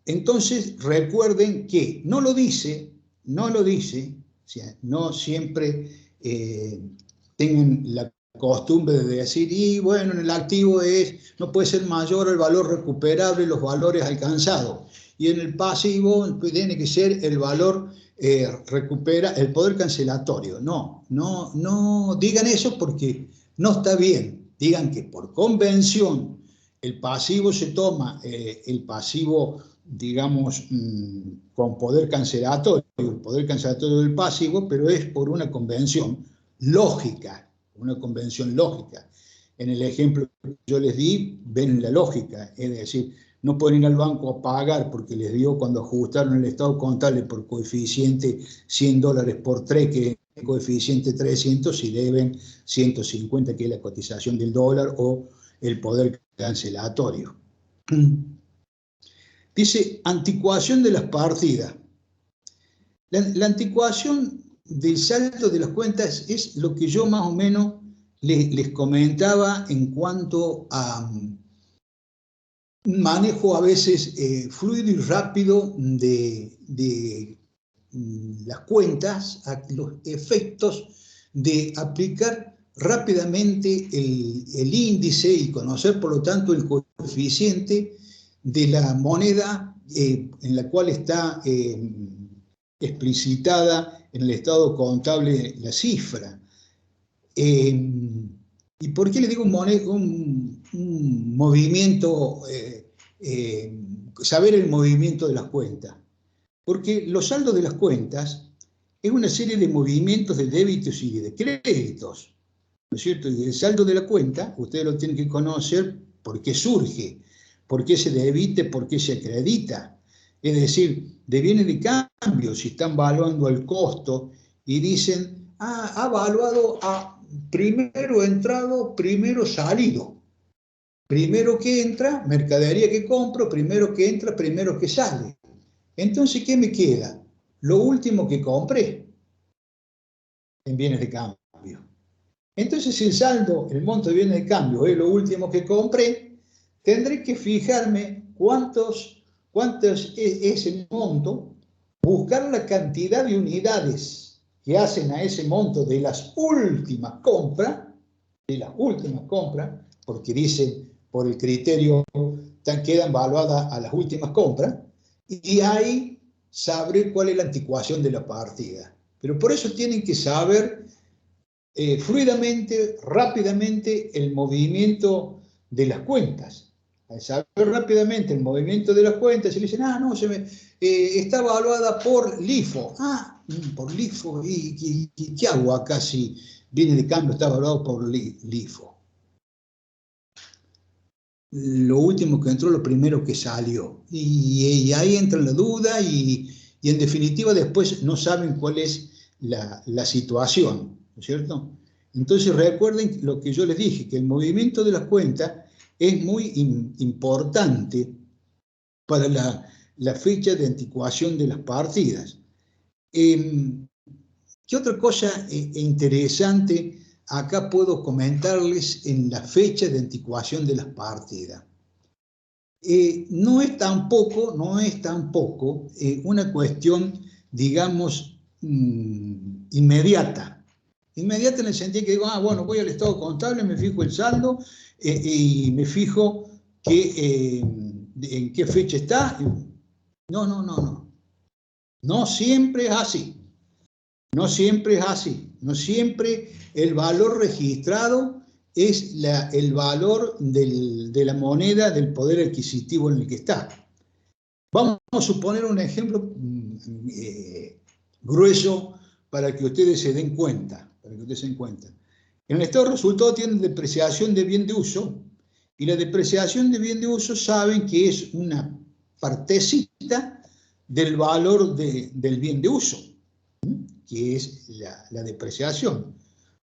Entonces, recuerden que no lo dice, o sea, no siempre tengan la costumbre de decir, y bueno, en el activo no puede ser mayor el valor recuperable, los valores alcanzados, y en el pasivo pues, tiene que ser el valor el poder cancelatorio. No digan eso porque no está bien. Digan que por convención el pasivo se toma, el pasivo, digamos, con poder cancelatorio, el poder cancelatorio del pasivo, pero es por una convención lógica. Una convención lógica. En el ejemplo que yo les di, ven la lógica, es decir, no pueden ir al banco a pagar porque les dio cuando ajustaron el estado contable por coeficiente $100 por 3, que es coeficiente 300, si deben 150, que es la cotización del dólar, o el poder cancelatorio. Dice, anticuación de las partidas. La anticuación del saldo de las cuentas es lo que yo más o menos les comentaba en cuanto a manejo a veces fluido y rápido de las cuentas, a los efectos de aplicar rápidamente el índice y conocer por lo tanto el coeficiente de la moneda en la cual está explicitada en el estado contable la cifra. ¿Y por qué le digo un movimiento, saber el movimiento de las cuentas? Porque los saldos de las cuentas es una serie de movimientos de débitos y de créditos, ¿no es cierto? Y el saldo de la cuenta, ustedes lo tienen que conocer por qué surge, por qué se debita, por qué se acredita. Es decir, de bienes de cambio, si están valuando el costo y dicen, ha valuado a primero entrado, primero salido. Primero que entra, mercadería que compro, primero que entra, primero que sale. Entonces, ¿qué me queda? Lo último que compré en bienes de cambio. Entonces, si el saldo, el monto de bienes de cambio es lo último que compré, tendré que fijarme cuántos es ese monto, buscar la cantidad de unidades que hacen a ese monto de las últimas compras, porque dicen por el criterio quedan valuadas a las últimas compras, y ahí sabré cuál es la anticuación de la partida. Pero por eso tienen que saber fluidamente, rápidamente, el movimiento de las cuentas. Al saber rápidamente el movimiento de las cuentas, se le dicen, no, está evaluada por LIFO. Por LIFO, ¿y qué hago acá si viene de cambio, está evaluado por LIFO? Lo último que entró, lo primero que salió. Y ahí entra la duda y en definitiva después no saben cuál es la situación, ¿no es cierto? Entonces recuerden lo que yo les dije, que el movimiento de las cuentas es muy importante para la fecha de anticuación de las partidas. ¿Qué otra cosa interesante acá puedo comentarles en la fecha de anticuación de las partidas? No es tampoco una cuestión, digamos, inmediata. Inmediata en el sentido que digo, bueno, voy al estado contable, me fijo el saldo y me fijo en qué fecha está. No. No siempre es así. No siempre es así. No siempre el valor registrado es el valor de la moneda, del poder adquisitivo en el que está. Vamos a suponer un ejemplo grueso para que ustedes se den cuenta. En el estado de resultado tienen depreciación de bien de uso, y la depreciación de bien de uso saben que es una partecita del valor del bien de uso, que es la depreciación,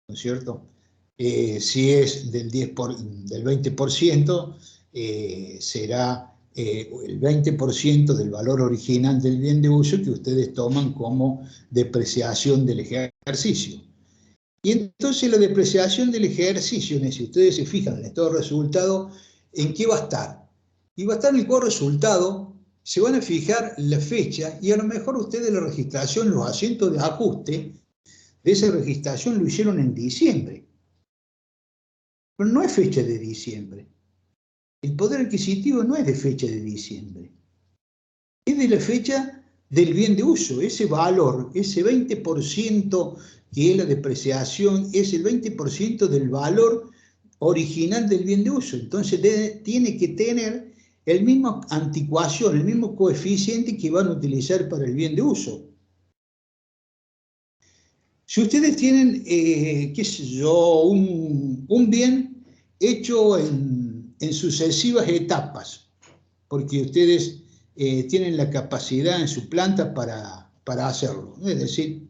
¿no es cierto? Si es del 20%, será el 20% del valor original del bien de uso que ustedes toman como depreciación del ejercicio. Y entonces la depreciación del ejercicio, si ustedes se fijan en el estado de resultado, ¿en qué va a estar? Y va a estar en el cuadro de resultado, se van a fijar la fecha y a lo mejor ustedes la registración, los asientos de ajuste de esa registración lo hicieron en diciembre. Pero no es fecha de diciembre. El poder adquisitivo no es de fecha de diciembre. Es de la fecha del bien de uso. Ese valor, ese 20% que es la depreciación, es el 20% del valor original del bien de uso. Entonces tiene que tener el mismo anticuación, el mismo coeficiente que van a utilizar para el bien de uso. Si ustedes tienen, qué sé yo, un bien hecho en sucesivas etapas, porque ustedes tienen la capacidad en su planta para hacerlo, es decir,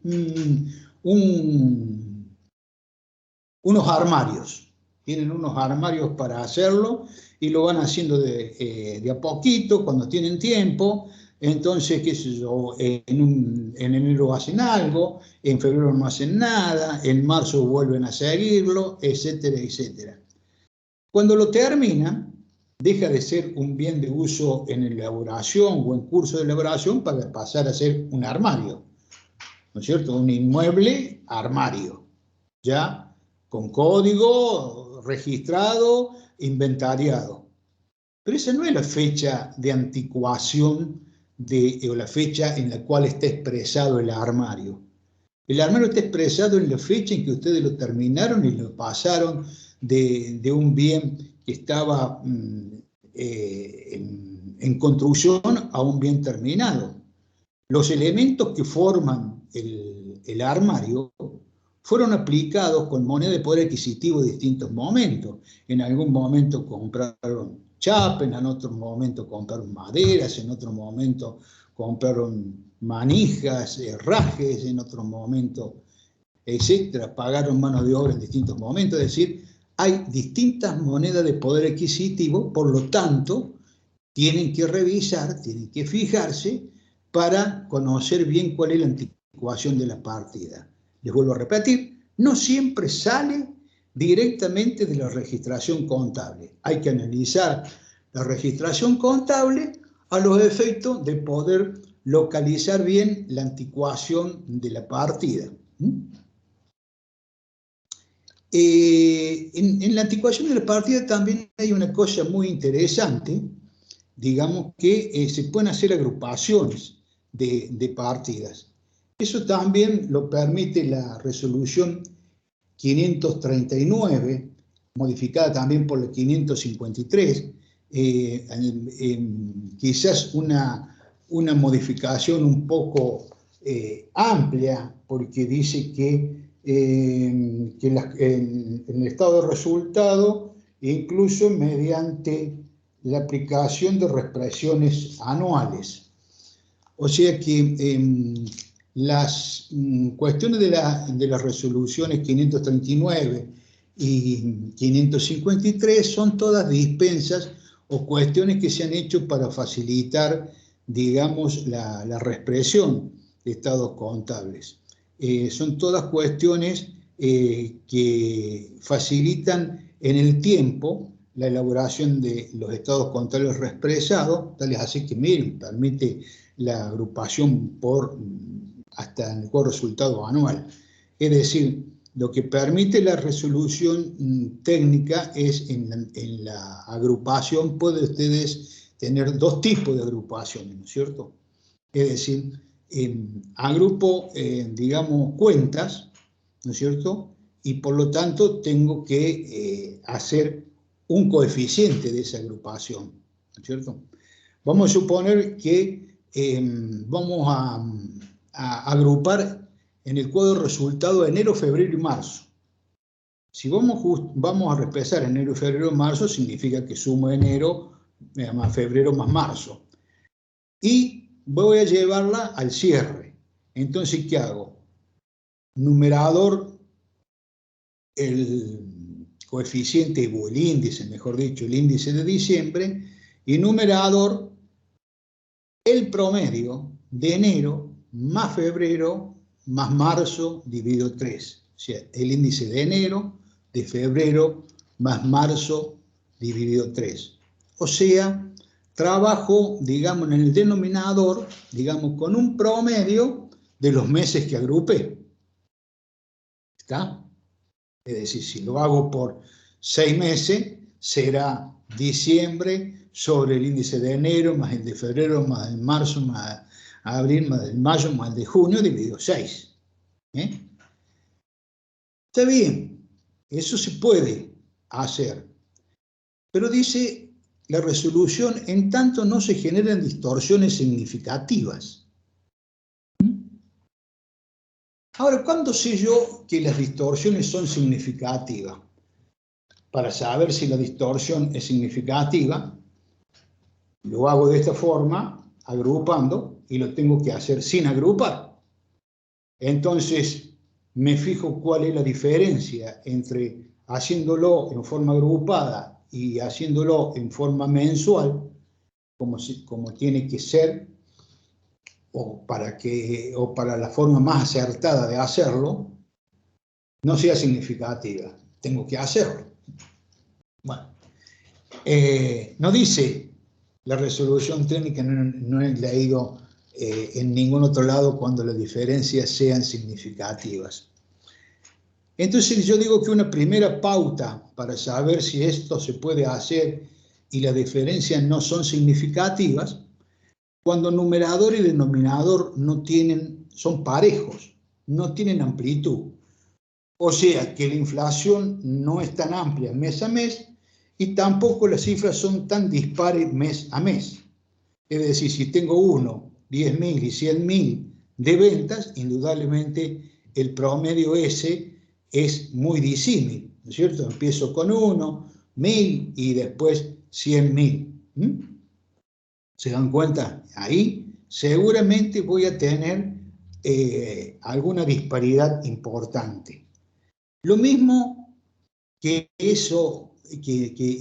unos armarios, tienen unos armarios para hacerlo y lo van haciendo de a poquito cuando tienen tiempo. Entonces, qué sé yo, en enero hacen algo, en febrero no hacen nada, en marzo vuelven a seguirlo, etcétera, etcétera. Cuando lo terminan, deja de ser un bien de uso en elaboración o en curso de elaboración para pasar a ser un armario, ¿no es cierto? Un inmueble armario, ya con código registrado, inventariado. Pero esa no es la fecha de anticuación o la fecha en la cual está expresado el armario. El armario está expresado en la fecha en que ustedes lo terminaron y lo pasaron de un bien que estaba en construcción a un bien terminado. Los elementos que forman el armario fueron aplicados con moneda de poder adquisitivo en distintos momentos. En algún momento compraron chapa, en otro momento compraron maderas, en otro momento compraron manijas, herrajes, en otro momento, etcétera, pagaron mano de obra en distintos momentos. Es decir, hay distintas monedas de poder adquisitivo, por lo tanto, tienen que revisar, tienen que fijarse para conocer bien cuál es la anticuación de la partida. Les vuelvo a repetir, no siempre sale directamente de la registración contable. Hay que analizar la registración contable a los efectos de poder localizar bien la anticuación de la partida. En la anticuación de la partida también hay una cosa muy interesante, digamos que se pueden hacer agrupaciones de partidas. Eso también lo permite la resolución 539, modificada también por la 553, quizás una modificación un poco amplia, porque dice que en el estado de resultado, incluso mediante la aplicación de reexpresiones anuales. O sea que las cuestiones de las resoluciones 539 y 553 son todas dispensas o cuestiones que se han hecho para facilitar, digamos, la reexpresión de estados contables. Son todas cuestiones que facilitan en el tiempo la elaboración de los estados contables reexpresados, tales así que, miren, permite la agrupación por hasta el resultado anual. Es decir, lo que permite la resolución técnica es en la agrupación, pueden ustedes tener dos tipos de agrupaciones, ¿no es cierto? Es decir, agrupo, digamos, cuentas, ¿no es cierto? Y por lo tanto tengo que hacer un coeficiente de esa agrupación, ¿no es cierto? Vamos a suponer que vamos a agrupar en el cuadro de resultado enero, febrero y marzo. Si vamos a reexpresar enero, febrero y marzo, significa que sumo enero más febrero más marzo. Y voy a llevarla al cierre. Entonces, ¿qué hago? Numerador, el coeficiente o el índice, mejor dicho, el índice de diciembre, Y numerador, el promedio de enero más febrero más marzo dividido 3. O sea, el índice de enero, de febrero más marzo dividido 3. O sea, trabajo, digamos, en el denominador, digamos, con un promedio de los meses que agrupé. ¿Está? Es decir, si lo hago por 6 meses, será diciembre sobre el índice de enero, más el de febrero, más el de marzo, más abril, más el de mayo, más el de junio, dividido 6. Está bien, eso se puede hacer. Pero dice la resolución, en tanto no se generan distorsiones significativas. Ahora, ¿cuándo sé yo que las distorsiones son significativas? Para saber si la distorsión es significativa, lo hago de esta forma, agrupando, y lo tengo que hacer sin agrupar. Entonces, me fijo cuál es la diferencia entre haciéndolo en forma agrupada y haciéndolo en forma mensual, como tiene que ser, o para la forma más acertada de hacerlo, no sea significativa. Tengo que hacerlo. Bueno, no dice la resolución técnica, no he leído en ningún otro lado cuando las diferencias sean significativas. Entonces yo digo que una primera pauta para saber si esto se puede hacer y las diferencias no son significativas, cuando numerador y denominador son parejos, no tienen amplitud. O sea que la inflación no es tan amplia mes a mes y tampoco las cifras son tan dispares mes a mes. Es decir, si tengo 1, 10.000 y 100.000 de ventas, indudablemente el promedio ese es muy disímil, ¿no es cierto? Empiezo con 1, 1.000 y después 100.000. ¿Se dan cuenta? Ahí seguramente voy a tener alguna disparidad importante. Lo mismo que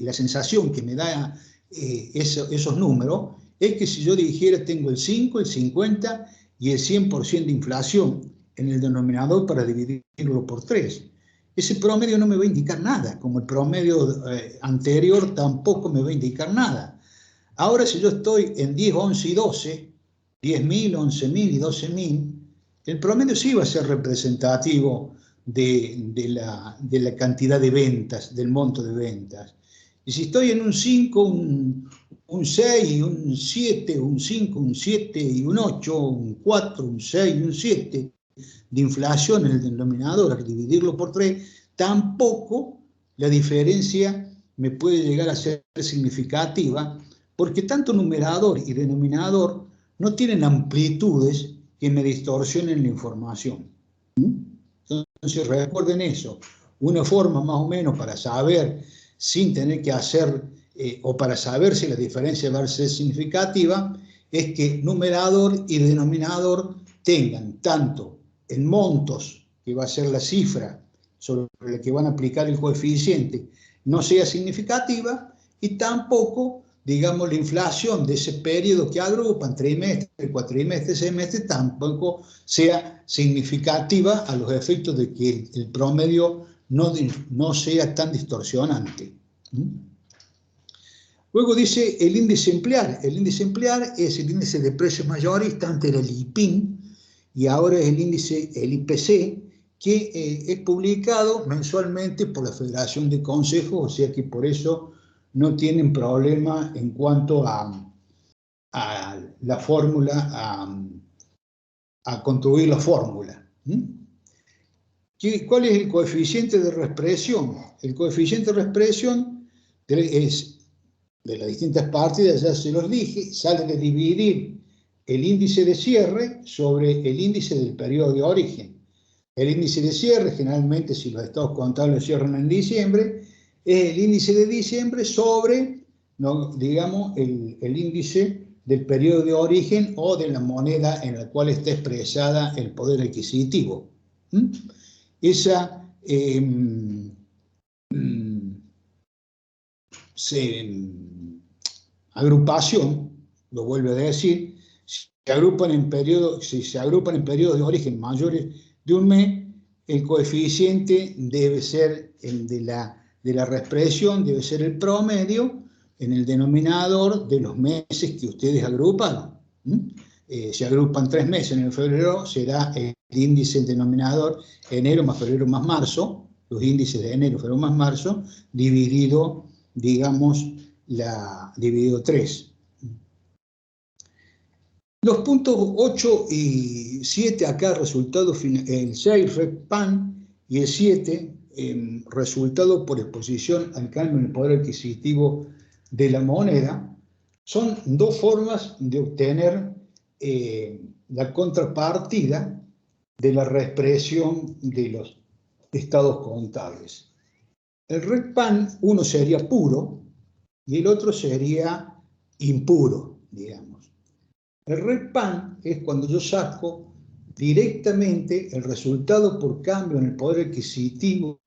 la sensación que me da esos números es que si yo dijera tengo el 5, el 50 y el 100% de inflación en el denominador para dividirlo por 3. Ese promedio no me va a indicar nada, como el promedio anterior tampoco me va a indicar nada. Ahora si yo estoy en 10, 11 y 12, 10.000, 11.000 y 12.000, el promedio sí va a ser representativo de la cantidad de ventas, del monto de ventas. Y si estoy en un 5, un 6, un 7, un 5, un 7 y un 8, un 4, un 6 y un 7 de inflación en el denominador, al dividirlo por 3, tampoco la diferencia me puede llegar a ser significativa, porque tanto numerador y denominador no tienen amplitudes que me distorsionen la información. Entonces recuerden eso, una forma más o menos para saber, sin tener que hacer, o para saber si la diferencia va a ser significativa, es que numerador y denominador tengan tanto en montos, que va a ser la cifra sobre la que van a aplicar el coeficiente, no sea significativa, y tampoco, digamos, la inflación de ese periodo que agrupan, trimestre, cuatrimestre, semestre, tampoco sea significativa a los efectos de que el promedio no sea tan distorsionante. Luego dice el índice emplear. El índice emplear es el índice de precios mayoristas, antes era el IPIN, y ahora es el IPC, que es publicado mensualmente por la Federación de Consejos, o sea que por eso no tienen problema en cuanto a la fórmula, a construir la fórmula. ¿Cuál es el coeficiente de reexpresión? El coeficiente de reexpresión es de las distintas partidas, ya se los dije, sale de dividir el índice de cierre sobre el índice del periodo de origen. El índice de cierre, generalmente si los estados contables cierran en diciembre, es el índice de diciembre sobre, digamos, el índice del periodo de origen o de la moneda en la cual está expresada el poder adquisitivo. Esa agrupación, lo vuelvo a decir, si se agrupan en periodos de origen mayores de un mes, el coeficiente debe ser el de la reexpresión, debe ser el promedio en el denominador de los meses que ustedes agruparon. Si agrupan 3 meses en el febrero, será el índice, el denominador, enero más febrero más marzo, los índices de enero, febrero más marzo, dividido, digamos, dividido 3. Los puntos 8 y 7 acá, resultado final, el 6, RECPAN, y el 7, resultado por exposición al cambio en el poder adquisitivo de la moneda, son dos formas de obtener la contrapartida de la reexpresión de los estados contables. El RECPAN, uno sería puro y el otro sería impuro, digamos. El RECPAN es cuando yo saco directamente el resultado por cambio en el poder adquisitivo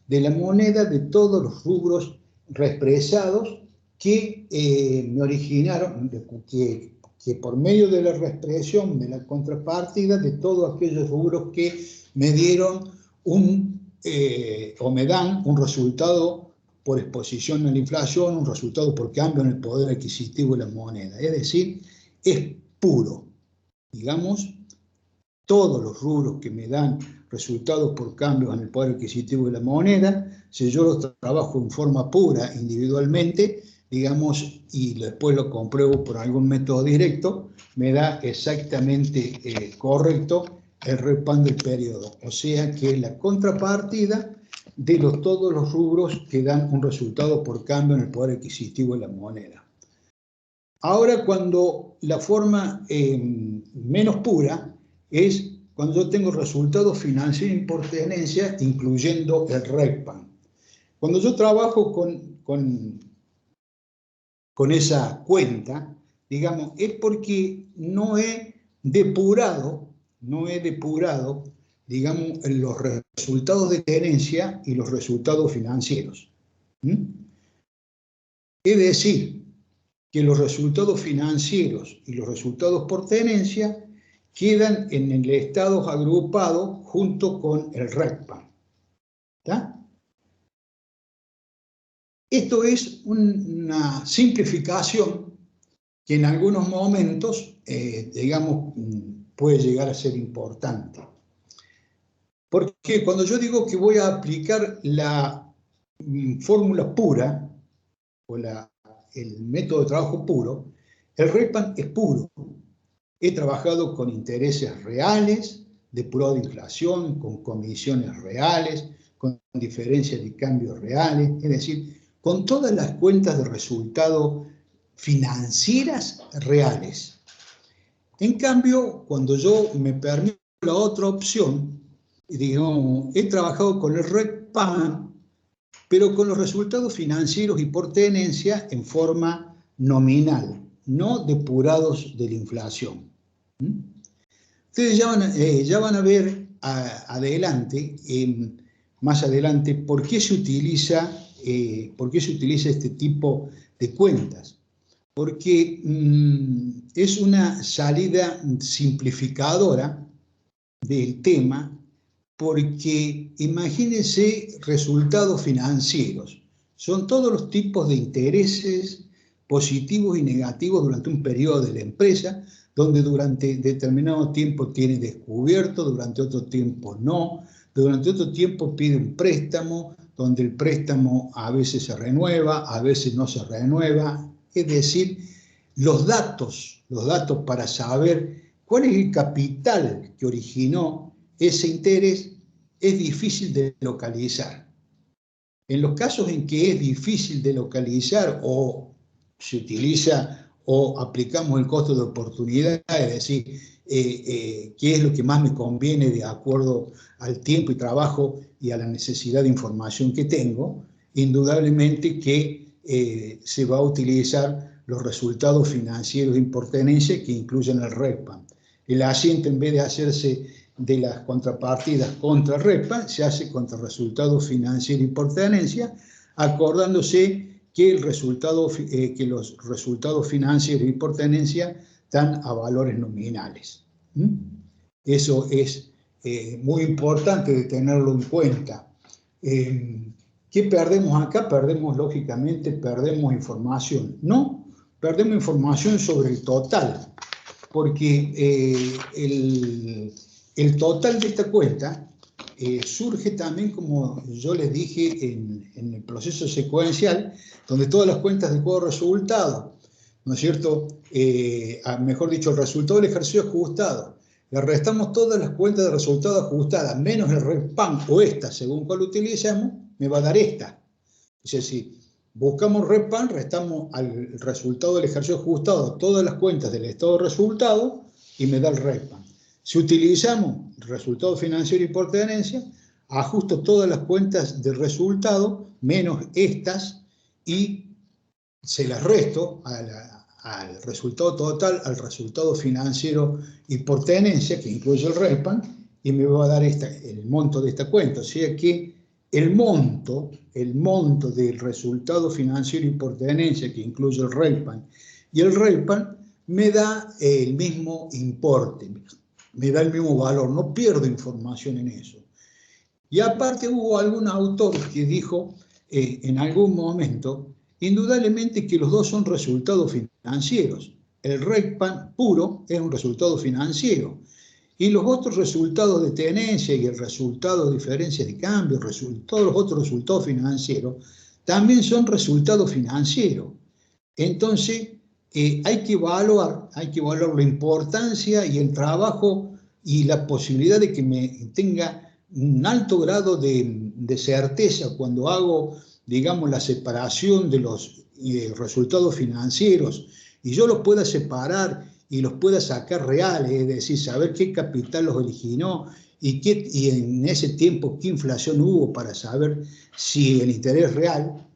de la moneda de todos los rubros reexpresados que me originaron, que por medio de la reexpresión de la contrapartida de todos aquellos rubros que me dieron o me dan un resultado por exposición a la inflación, un resultado por cambio en el poder adquisitivo de la moneda. Es decir, es puro. Digamos, todos los rubros que me dan resultados por cambios en el poder adquisitivo de la moneda, si yo los trabajo en forma pura, individualmente, digamos, y después lo compruebo por algún método directo, me da exactamente correcto el RECPAN del periodo. O sea que es la contrapartida de todos los rubros que dan un resultado por cambio en el poder adquisitivo de la moneda. Ahora, cuando la forma menos pura es cuando yo tengo resultados financieros por tenencia, incluyendo el RECPAN. Cuando yo trabajo con esa cuenta, digamos, es porque no he depurado, digamos, los resultados de tenencia y los resultados financieros. Es decir, que los resultados financieros y los resultados por tenencia quedan en el estado agrupado junto con el RECPAN. ¿Está? Esto es una simplificación que en algunos momentos, digamos, puede llegar a ser importante. Porque cuando yo digo que voy a aplicar la fórmula pura, o el método de trabajo puro, el RECPAN es puro. He trabajado con intereses reales, depurado de inflación, con comisiones reales, con diferencias de cambios reales, es decir, con todas las cuentas de resultado financieras reales. En cambio, cuando yo me permito la otra opción, digamos, he trabajado con el RECPAN, pero con los resultados financieros y por tenencia en forma nominal, no depurados de la inflación. Ustedes ya van a ver más adelante, por qué se utiliza este tipo de cuentas. Porque es una salida simplificadora del tema, porque imagínense resultados financieros. Son todos los tipos de intereses positivos y negativos durante un periodo de la empresa, donde durante determinado tiempo tiene descubierto, durante otro tiempo no, durante otro tiempo pide un préstamo, donde el préstamo a veces se renueva, a veces no se renueva. Es decir, los datos para saber cuál es el capital que originó ese interés es difícil de localizar. En los casos en que es difícil de localizar o se utiliza o aplicamos el costo de oportunidad, es decir, qué es lo que más me conviene de acuerdo al tiempo y trabajo y a la necesidad de información que tengo, indudablemente que se va a utilizar los resultados financieros de importenencia que incluyen el RECPAN. El asiento, en vez de hacerse de las contrapartidas contra el RECPAN, se hace contra resultados financieros y por tenencia, acordándose que que los resultados financieros y por tenencia están a valores nominales. Eso es muy importante de tenerlo en cuenta. ¿Qué perdemos acá? Lógicamente, perdemos información. No, perdemos información sobre el total, porque el total de esta cuenta surge también, como yo les dije, en el proceso secuencial, donde todas las cuentas de cuadro resultado, ¿no es cierto? Mejor dicho, el resultado del ejercicio ajustado. Le restamos todas las cuentas de resultado ajustadas, menos el REPAN o esta, según cuál utilicemos, me va a dar esta. Es decir, buscamos REPAN, restamos al resultado del ejercicio ajustado todas las cuentas del estado de resultado y me da el REPAN. Si utilizamos resultado financiero y por tenencia, ajusto todas las cuentas de resultado, menos estas, y se las resto al resultado total, al resultado financiero y por tenencia, que incluye el REPAN, y me va a dar el monto de esta cuenta. O sea que el monto del resultado financiero y por tenencia, que incluye el REPAN y el REPAN, me da el mismo importe, me da el mismo valor, no pierdo información en eso. Y aparte hubo algún autor que dijo en algún momento, indudablemente que los dos son resultados financieros. El REPAN puro es un resultado financiero. Y los otros resultados de tenencia y el resultado de diferencias de cambio, todos los otros resultados financieros, también son resultados financieros. Entonces, hay que evaluar la importancia y el trabajo y la posibilidad de que me tenga un alto grado de certeza cuando hago, digamos, la separación de los resultados financieros y yo los pueda separar y los pueda sacar reales, es decir, saber qué capital los originó y en ese tiempo qué inflación hubo para saber si el interés real,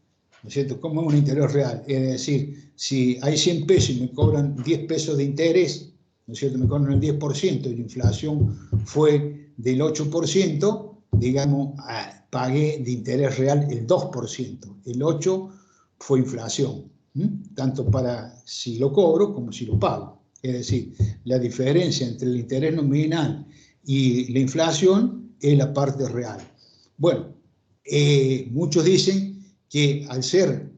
¿no es cierto? ¿Cómo es un interés real? Es decir, si hay 100 pesos y me cobran 10 pesos de interés, ¿no es cierto? Me cobran el 10% y la inflación fue del 8%, digamos, pagué de interés real el 2%. El 8% fue inflación, tanto para si lo cobro como si lo pago. Es decir, la diferencia entre el interés nominal y la inflación es la parte real. Bueno, muchos dicen que al ser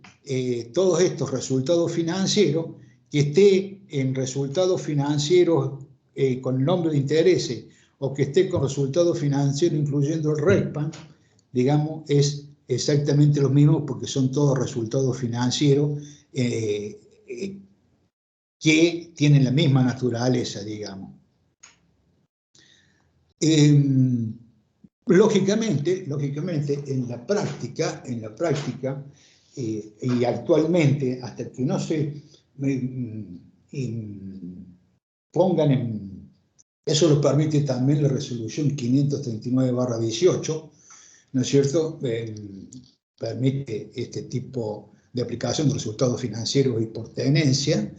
todos estos resultados financieros, que esté en resultados financieros con el nombre de intereses o que esté con resultados financieros incluyendo el REPAN, digamos, es exactamente lo mismo porque son todos resultados financieros que tienen la misma naturaleza, digamos. Lógicamente, en la práctica, y actualmente, hasta que no se pongan en... Eso lo permite también la resolución 539/18, ¿no es cierto? Permite este tipo de aplicación de resultados financieros y por tenencia.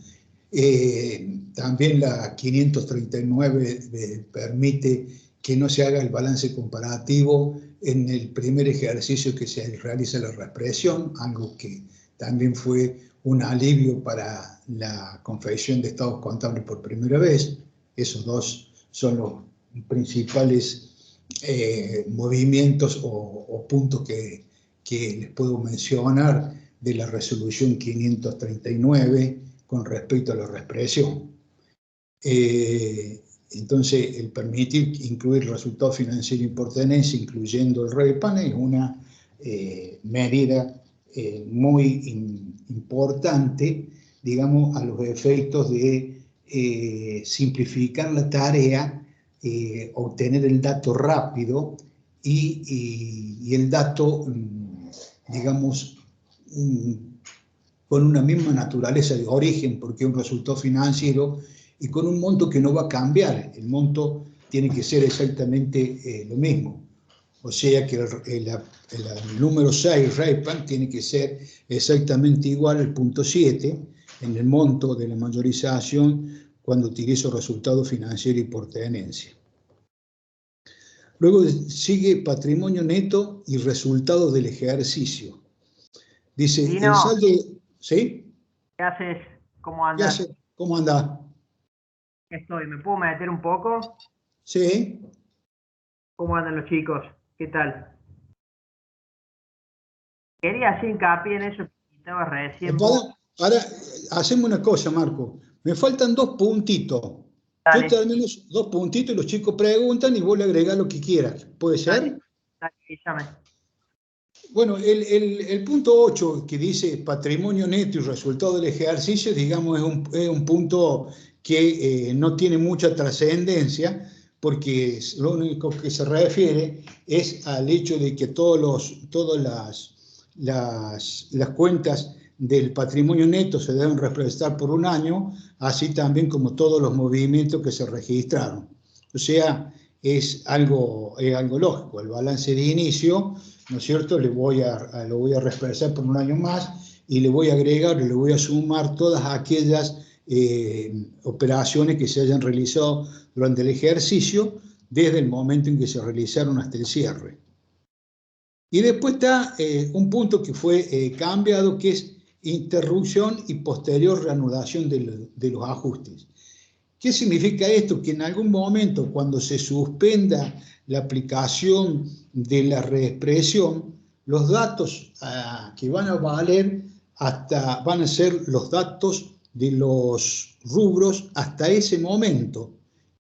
También la 539 permite que no se haga el balance comparativo en el primer ejercicio que se realiza la reexpresión, algo que también fue un alivio para la confección de estados contables por primera vez. Esos dos son los principales movimientos o puntos que les puedo mencionar de la resolución 539 con respecto a la reexpresión. Entonces, el permitir incluir el resultado financiero y por tenencia, incluyendo el REPAN, es una medida muy importante, digamos, a los efectos de simplificar la tarea, obtener el dato rápido y el dato, digamos, con una misma naturaleza de origen, porque es un resultado financiero y con un monto que no va a cambiar. El monto tiene que ser exactamente lo mismo. O sea que el número 6, REPAN, tiene que ser exactamente igual al punto 7 en el monto de la mayorización cuando utilizo resultado financiero y por tenencia. Luego sigue patrimonio neto y resultado del ejercicio. Dice, Lino. el saldo... ¿Sí? ¿Qué haces? ¿Cómo ¿Qué andas? hace? ¿Cómo anda? Estoy, ¿me puedo meter un poco? Sí. ¿Cómo andan los chicos? ¿Qué tal? Quería hacer hincapié en eso que estaba recién vos. Ahora, hacemos una cosa, Marco. Me faltan 2 puntitos. Dale. Yo te al menos 2 puntitos y los chicos preguntan y vos le agregás lo que quieras. ¿Puede ser? Dale, avísame. Bueno, el punto 8 que dice patrimonio neto y resultado del ejercicio, digamos, es un punto que no tiene mucha trascendencia, porque lo único que se refiere es al hecho de que todas las cuentas del patrimonio neto se deben representar por un año, así también como todos los movimientos que se registraron. O sea, es algo lógico. El balance de inicio, ¿no es cierto?, lo voy a reexpresar por un año más y le voy a agregar, le voy a sumar todas aquellas operaciones que se hayan realizado durante el ejercicio, desde el momento en que se realizaron hasta el cierre. Y después está un punto que fue cambiado, que es interrupción y posterior reanudación de los ajustes. ¿Qué significa esto? Que en algún momento, cuando se suspenda la aplicación de la reexpresión, los datos que van a valer van a ser los datos de los rubros hasta ese momento.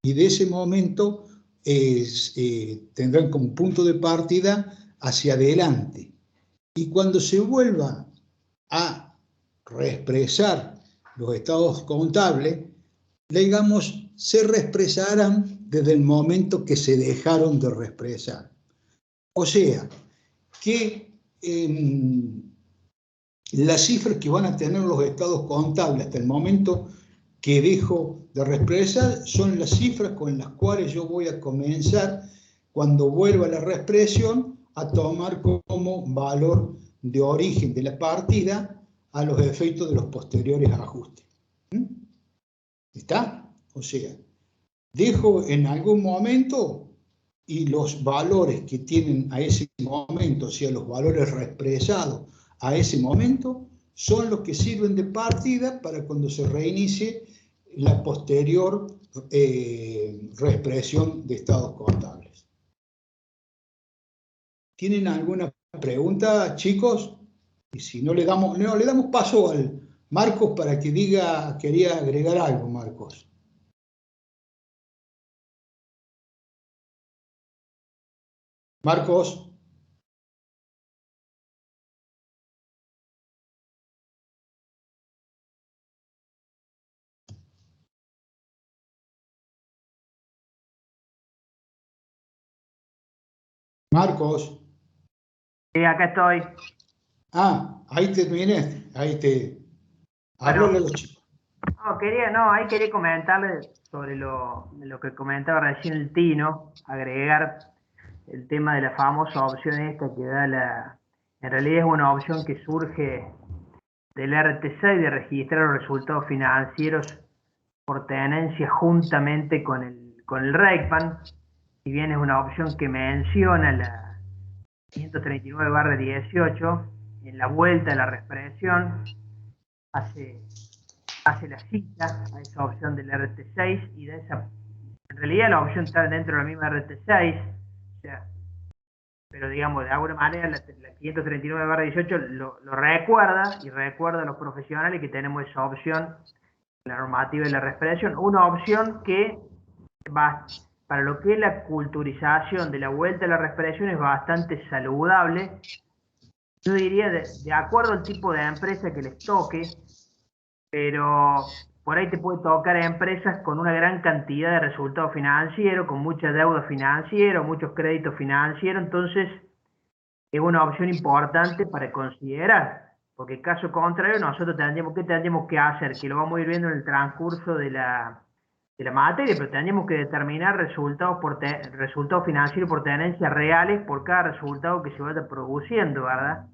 Y de ese momento tendrán como punto de partida hacia adelante. Y cuando se vuelva a reexpresar los estados contables, digamos, se reexpresarán desde el momento que se dejaron de reexpresar. O sea, que las cifras que van a tener los estados contables hasta el momento que dejo de reexpresar son las cifras con las cuales yo voy a comenzar, cuando vuelva a la reexpresión, a tomar como valor de origen de la partida a los efectos de los posteriores ajustes. ¿Está? O sea, dejo en algún momento y los valores que tienen a ese momento, o sea, los valores reexpresados a ese momento, son los que sirven de partida para cuando se reinicie la posterior reexpresión de estados contables. ¿Tienen alguna pregunta, chicos? Y si no, le damos paso al Marcos para que diga, quería agregar algo, Marcos. Marcos. Marcos. Sí, acá estoy. Ahí terminé. Ahí te... Bueno, Háblale a los chicos. ahí quería comentarle sobre lo que comentaba recién el Tino, agregar el tema de la famosa opción esta que da en realidad es una opción que surge del RT6 de registrar los resultados financieros por tenencia juntamente con el RECPAN, si bien es una opción que menciona la 139/18, en la vuelta a la reexpresión hace la cita a esa opción del RT6 y de esa, en realidad la opción está dentro de la misma RT6, o sea, pero digamos, de alguna manera la 539/18 lo recuerda y recuerda a los profesionales que tenemos esa opción, la normativa de la reexpresión, una opción que va, para lo que es la culturización de la vuelta a la reexpresión, es bastante saludable. Yo diría, de acuerdo al tipo de empresa que les toque, pero por ahí te puede tocar empresas con una gran cantidad de resultados financieros, con mucha deuda financiera, muchos créditos financieros, entonces es una opción importante para considerar, porque caso contrario nosotros tendríamos que hacer, que lo vamos a ir viendo en el transcurso de la materia, pero tendríamos que determinar resultados financieros por tenencias reales por cada resultado que se vaya produciendo, ¿verdad?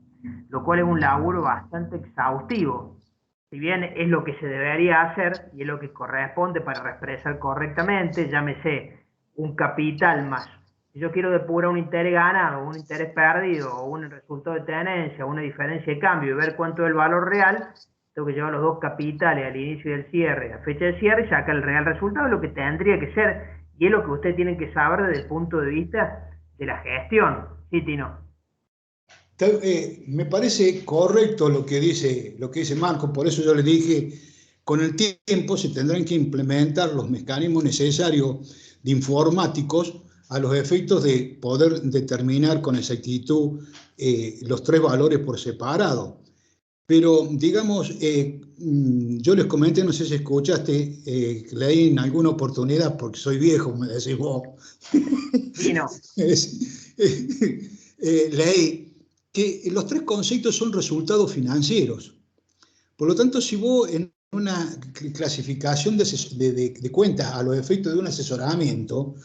Lo cual es un laburo bastante exhaustivo. Si bien es lo que se debería hacer y es lo que corresponde para reexpresar correctamente, llámese un capital más Si yo quiero depurar un interés ganado, un interés perdido, o un resultado de tenencia, una diferencia de cambio, y ver cuánto es el valor real, tengo que llevar los dos capitales al inicio del cierre, a fecha de cierre, y sacar el real resultado, lo que tendría que ser, y es lo que ustedes tienen que saber desde el punto de vista de la gestión. Sí, Tino. Me parece correcto lo que dice Marco, por eso yo le dije, con el tiempo se tendrán que implementar los mecanismos necesarios de informáticos a los efectos de poder determinar con exactitud los tres valores por separado. Pero, digamos, yo les comenté, no sé si escuchaste, leí en alguna oportunidad, porque soy viejo, me decís vos. Sí, no. Leí que los tres conceptos son resultados financieros. Por lo tanto, si vos en una clasificación de cuentas a los efectos de un asesoramiento,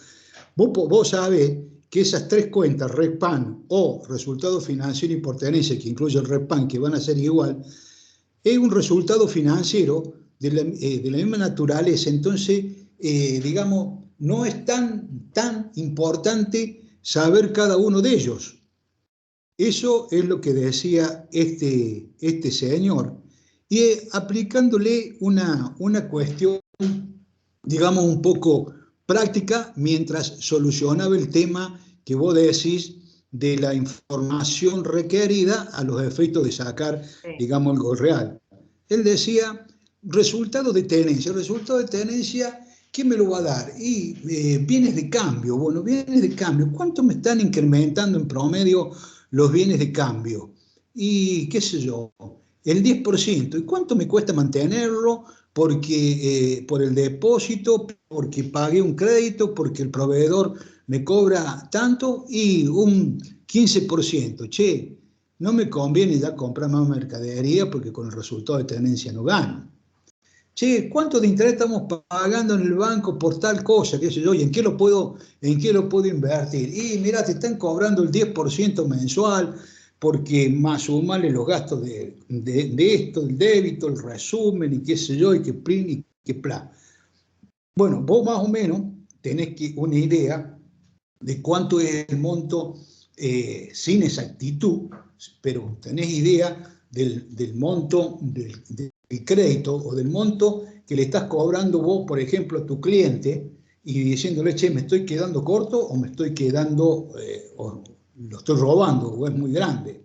vos sabés que esas tres cuentas, RECPAN o resultado financiero y por tenencia, que incluye el RECPAN, que van a ser igual, es un resultado financiero de la misma naturaleza. Entonces, digamos, no es tan importante saber cada uno de ellos. Eso es lo que decía este señor. Y aplicándole una cuestión, digamos, un poco práctica, mientras solucionaba el tema que vos decís de la información requerida a los efectos de sacar, digamos, el gol real. Él decía, resultado de tenencia, ¿quién me lo va a dar? Y bienes de cambio. Bueno, bienes de cambio, ¿cuánto me están incrementando en promedio los bienes de cambio? Y qué sé yo, el 10%. ¿Y cuánto me cuesta mantenerlo? Porque por el depósito, porque pagué un crédito, porque el proveedor me cobra tanto, y un 15%. Che, no me conviene ya comprar más mercadería porque con el resultado de tenencia no gano. Che, ¿cuánto de interés estamos pagando en el banco por tal cosa? ¿Qué sé yo? ¿Y en qué lo puedo invertir? Y mira, te están cobrando el 10% mensual, porque más sumarle los gastos de esto, el débito, el resumen, y qué sé yo, y qué plin, y qué plan. Bueno, vos más o menos tenés una idea de cuánto es el monto sin exactitud, pero tenés idea del monto del crédito o del monto que le estás cobrando vos, por ejemplo, a tu cliente, y diciéndole, che, ¿me estoy quedando corto o me estoy quedando, o lo estoy robando, o es muy grande?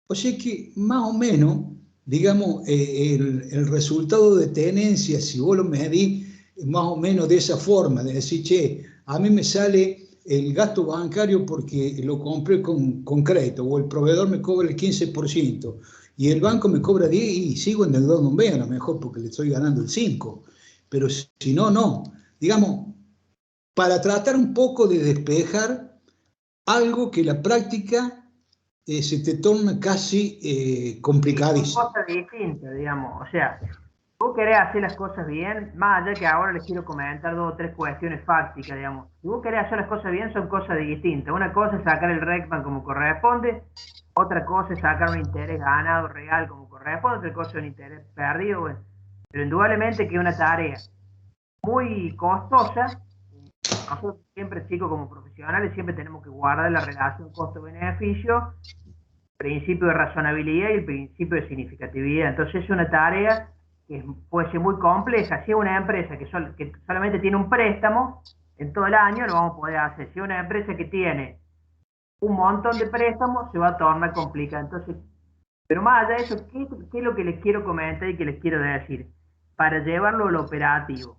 O sea que más o menos, digamos, el resultado de tenencia, si vos lo medís más o menos de esa forma, de decir, che, a mí me sale el gasto bancario porque lo compré con crédito, o el proveedor me cobra el 15%, y el banco me cobra 10%, y sigo endeudándome a lo mejor porque le estoy ganando el 5%. Pero si no, no. Digamos, para tratar un poco de despejar algo que la práctica se te torna casi complicadísimo. Son cosas distintas, digamos. O sea, vos querés hacer las cosas bien, más allá que ahora les quiero comentar 2 o 3 cuestiones fácticas, digamos. Si vos querés hacer las cosas bien, son cosas distintas. Una cosa es sacar el RECPAN como corresponde, otra cosa es sacar un interés ganado real como corresponde, otra cosa es un interés perdido, bueno. Pero indudablemente que es una tarea muy costosa. Nosotros siempre, chicos, como profesionales, siempre tenemos que guardar la relación costo-beneficio, el principio de razonabilidad y el principio de significatividad. Entonces es una tarea que puede ser muy compleja. Si es una empresa que solamente tiene un préstamo en todo el año, lo vamos a poder hacer. Si es una empresa que tiene un montón de préstamos, se va a tornar complicada. Entonces, pero más allá de eso, ¿qué es lo que les quiero comentar y que les quiero decir? Para llevarlo al operativo.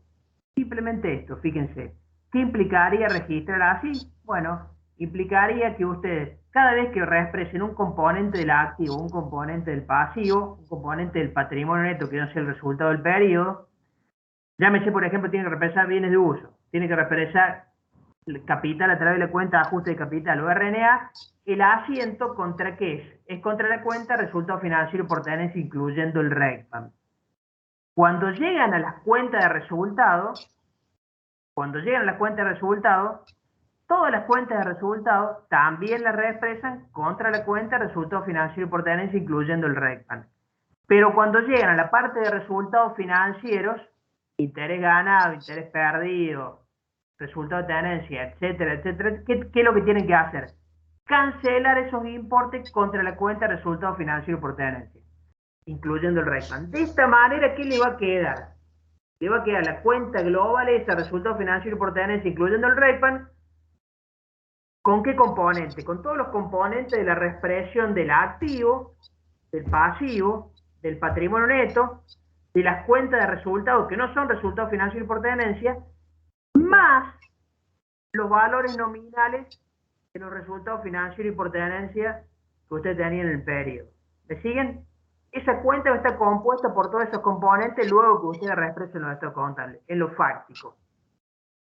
Simplemente esto, fíjense. ¿Qué implicaría registrar así? Bueno, implicaría que ustedes, cada vez que expresen un componente del activo, un componente del pasivo, un componente del patrimonio neto que no sea el resultado del periodo, llámese, por ejemplo, tiene que representar bienes de uso, tiene que representar el capital a través de la cuenta de ajuste de capital o RNA, el asiento ¿contra qué es? Es contra la cuenta resultado financiero por tenencia, incluyendo el RECPAM. Cuando llegan a las cuentas de resultados, todas las cuentas de resultados también las reexpresan contra la cuenta de resultado financiero por tenencia, incluyendo el RECPAN. Pero cuando llegan a la parte de resultados financieros, interés ganado, interés perdido, resultado de tenencia, etcétera, etcétera, ¿qué es lo que tienen que hacer? Cancelar esos importes contra la cuenta de resultado financiero por tenencia, incluyendo el RECPAN. De esta manera, ¿qué le va a quedar? Le va a quedar la cuenta global, ese resultado financiero por tenencia, incluyendo el RECPAN. ¿Con qué componente? Con todos los componentes de la reexpresión del activo, del pasivo, del patrimonio neto, de las cuentas de resultados que no son resultados financieros por tenencia, más los valores nominales de los resultados financieros y por tenencia que usted tenía en el periodo. ¿Me siguen? Esa cuenta va a estar compuesta por todos esos componentes luego que usted reexprese en los estados contables, en lo fáctico.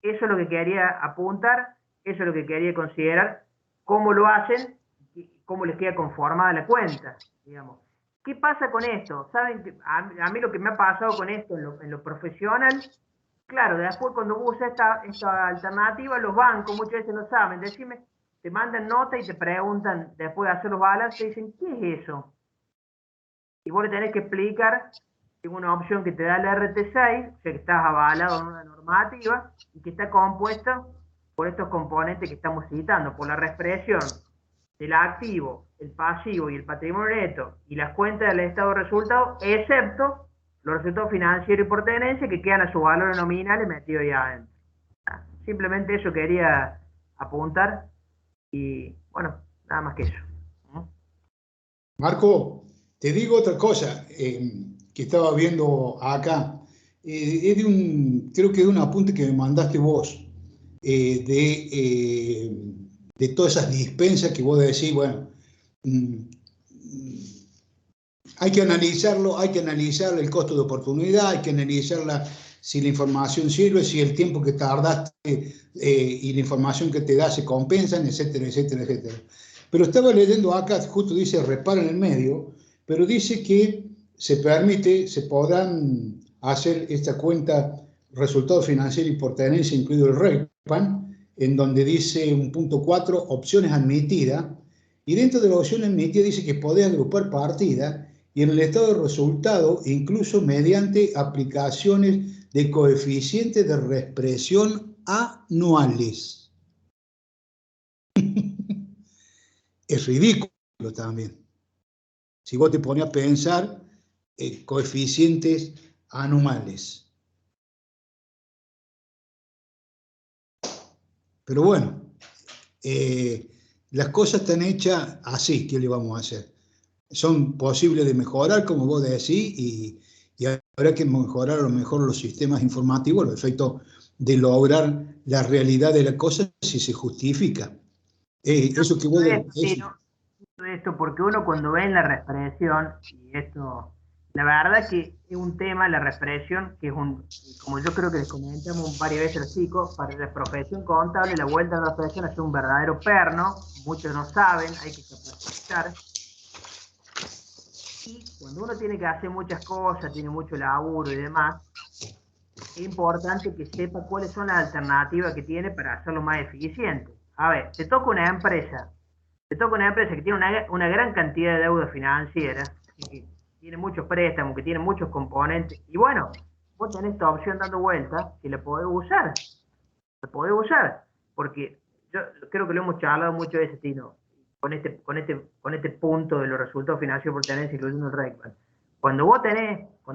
Eso es lo que quería apuntar, eso es lo que quería considerar, cómo lo hacen y cómo les queda conformada la cuenta, digamos. ¿Qué pasa con esto? ¿Saben que a mí lo que me ha pasado con esto en lo profesional? Claro, después cuando usa esta alternativa, los bancos muchas veces no saben. Decime, te mandan nota y te preguntan, después de hacer los balances, te dicen, ¿qué es eso? Y vos le tenés que explicar que es una opción que te da el RT6, o sea que estás avalado en una normativa, y que está compuesta por estos componentes que estamos citando, por la reexpresión del activo, el pasivo y el patrimonio neto, y las cuentas del estado de resultados, excepto los resultados financieros y por tenencia que quedan a sus valores nominales metidos ahí adentro. Simplemente eso quería apuntar y, bueno, nada más que eso. Marco, te digo otra cosa que estaba viendo acá. Es creo que de un apunte que me mandaste vos, de todas esas dispensas que vos decís, bueno, hay que analizarlo, hay que analizar el costo de oportunidad, hay que analizarla si la información sirve, si el tiempo que tardaste y la información que te da se compensan, etcétera, etcétera, etcétera. Pero estaba leyendo acá, justo dice reparo en el medio, pero dice que se podrán hacer esta cuenta resultado financiero y por tenencia, incluido el RECPAN, en donde dice un punto 4, opciones admitidas, y dentro de la opción admitida dice que podés agrupar partidas, y en el estado de resultado, incluso mediante aplicaciones de coeficientes de reexpresión anuales. Es ridículo también. Si vos te pones a pensar coeficientes anuales. Pero bueno, las cosas están hechas así, ¿qué le vamos a hacer? Son posibles de mejorar, como vos decís, y habrá que mejorar a lo mejor los sistemas informativos, los efectos de lograr la realidad de la cosa si se justifica. Eso que vos decís. Esto porque uno cuando ve en la reexpresión, y esto, la verdad que es un tema, la reexpresión, que es como yo creo que les comentamos varias veces a los chicos, para la profesión contable, la vuelta a la reexpresión es un verdadero perno, muchos no saben, hay que capacitar. Y cuando uno tiene que hacer muchas cosas, tiene mucho laburo y demás, es importante que sepa cuáles son las alternativas que tiene para hacerlo más eficiente. A ver, te toca una empresa que tiene una gran cantidad de deuda financiera, que tiene muchos préstamos, que tiene muchos componentes, y bueno, vos tenés esta opción dando vueltas que la podés usar. Porque yo creo que lo hemos charlado mucho veces, Tino, con este punto de los resultados financieros por tenencia, incluyendo el RECPAN. Cuando vos tenés que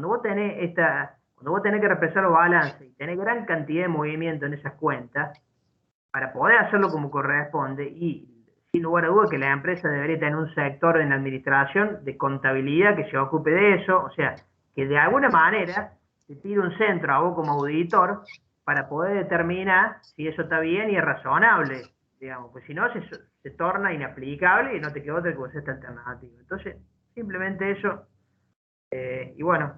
represar los balances y tenés gran cantidad de movimiento en esas cuentas, para poder hacerlo como corresponde, y sin lugar a duda que la empresa debería tener un sector en la administración de contabilidad que se ocupe de eso, o sea, que de alguna manera te tire un centro a vos como auditor para poder determinar si eso está bien y es razonable, digamos, pues si no se torna inaplicable y no te queda otra que usar esta alternativa. Entonces, simplemente eso, y bueno,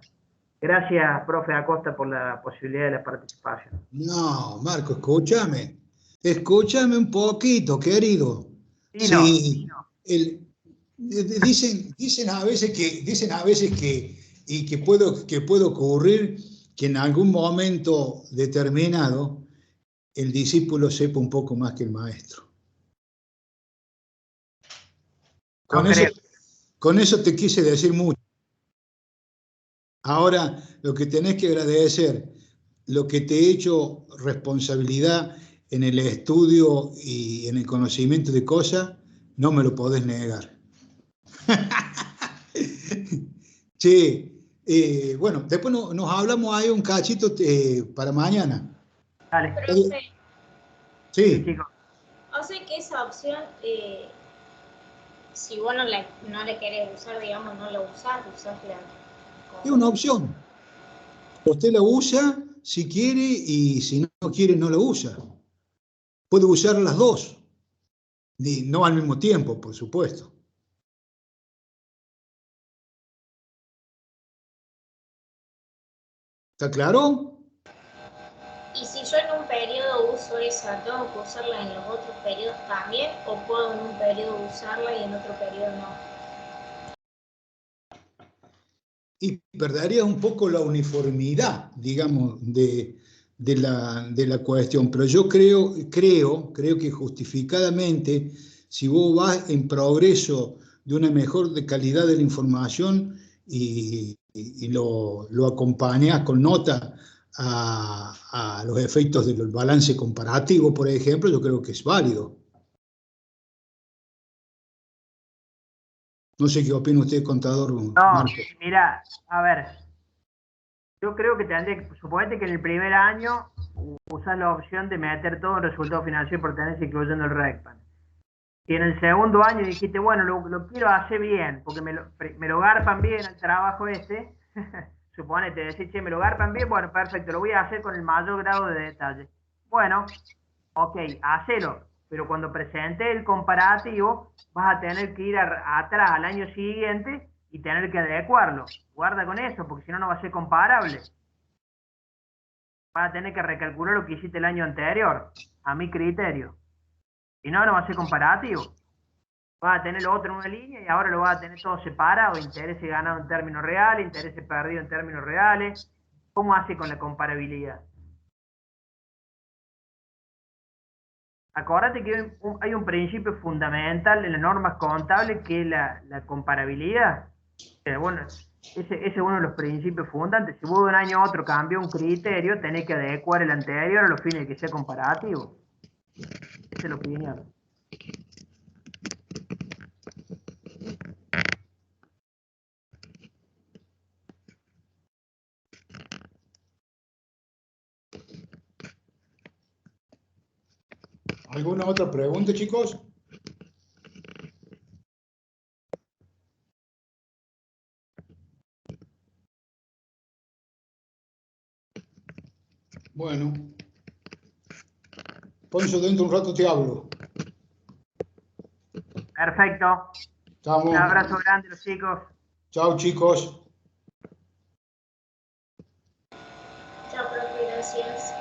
gracias, profe Acosta, por la posibilidad de la participación. No, Marco, escúchame un poquito, querido. Sí, dicen a veces que puede ocurrir que en algún momento determinado el discípulo sepa un poco más que el maestro. Con eso te quise decir mucho. Ahora, lo que tenés que agradecer lo que te he hecho responsabilidad en el estudio y en el conocimiento de cosas, no me lo podés negar. Che, bueno, después nos hablamos ahí un cachito para mañana. Dale. Profe, Sí. Chicos. o sea que esa opción, si vos no la querés usar, digamos, no la usás la... Es una opción. Usted la usa si quiere y si no quiere no la usa. Puede usar las dos. No al mismo tiempo, por supuesto. ¿Está claro? Y si yo en un periodo uso esa, ¿tengo que usarla en los otros periodos también? ¿O puedo en un periodo usarla y en otro periodo no? Y perdería un poco la uniformidad, digamos, de la cuestión. Pero yo creo que justificadamente, si vos vas en progreso de una mejor calidad de la información y lo acompañas con nota a los efectos del balance comparativo, por ejemplo, yo creo que es válido. No sé qué opina usted, contador. No, Marco. mira, a ver, yo creo que tendría que, suponete que en el primer año usas la opción de meter todo el resultado financiero por tenencia, incluyendo el RECPAN. Y en el segundo año dijiste, bueno, lo quiero hacer bien, porque me lo garpan bien el trabajo este. Suponete, decís, che, me lo garpan bien, bueno, perfecto, lo voy a hacer con el mayor grado de detalle. Bueno, ok, hacelo, pero cuando presente el comparativo, vas a tener que ir atrás al año siguiente y tener que adecuarlo. Guarda con eso, porque si no, no va a ser comparable. Vas a tener que recalcular lo que hiciste el año anterior, a mi criterio. Si no, no va a ser comparativo. Vas a tener lo otro en una línea y ahora lo vas a tener todo separado, intereses ganados en términos reales, intereses perdidos en términos reales. ¿Cómo hace con la comparabilidad? Acordate que hay un principio fundamental en las normas contables que es la comparabilidad. Bueno, ese es uno de los principios fundantes. Si vos de un año a otro cambias un criterio, tenés que adecuar el anterior a los fines de que sea comparativo. Esa es la opinión. ¿Alguna otra pregunta, chicos? Bueno. Poncho, dentro de un rato te hablo. Perfecto. Estamos. Un abrazo grande, los chicos. Chao, chicos. Chao, profe, gracias.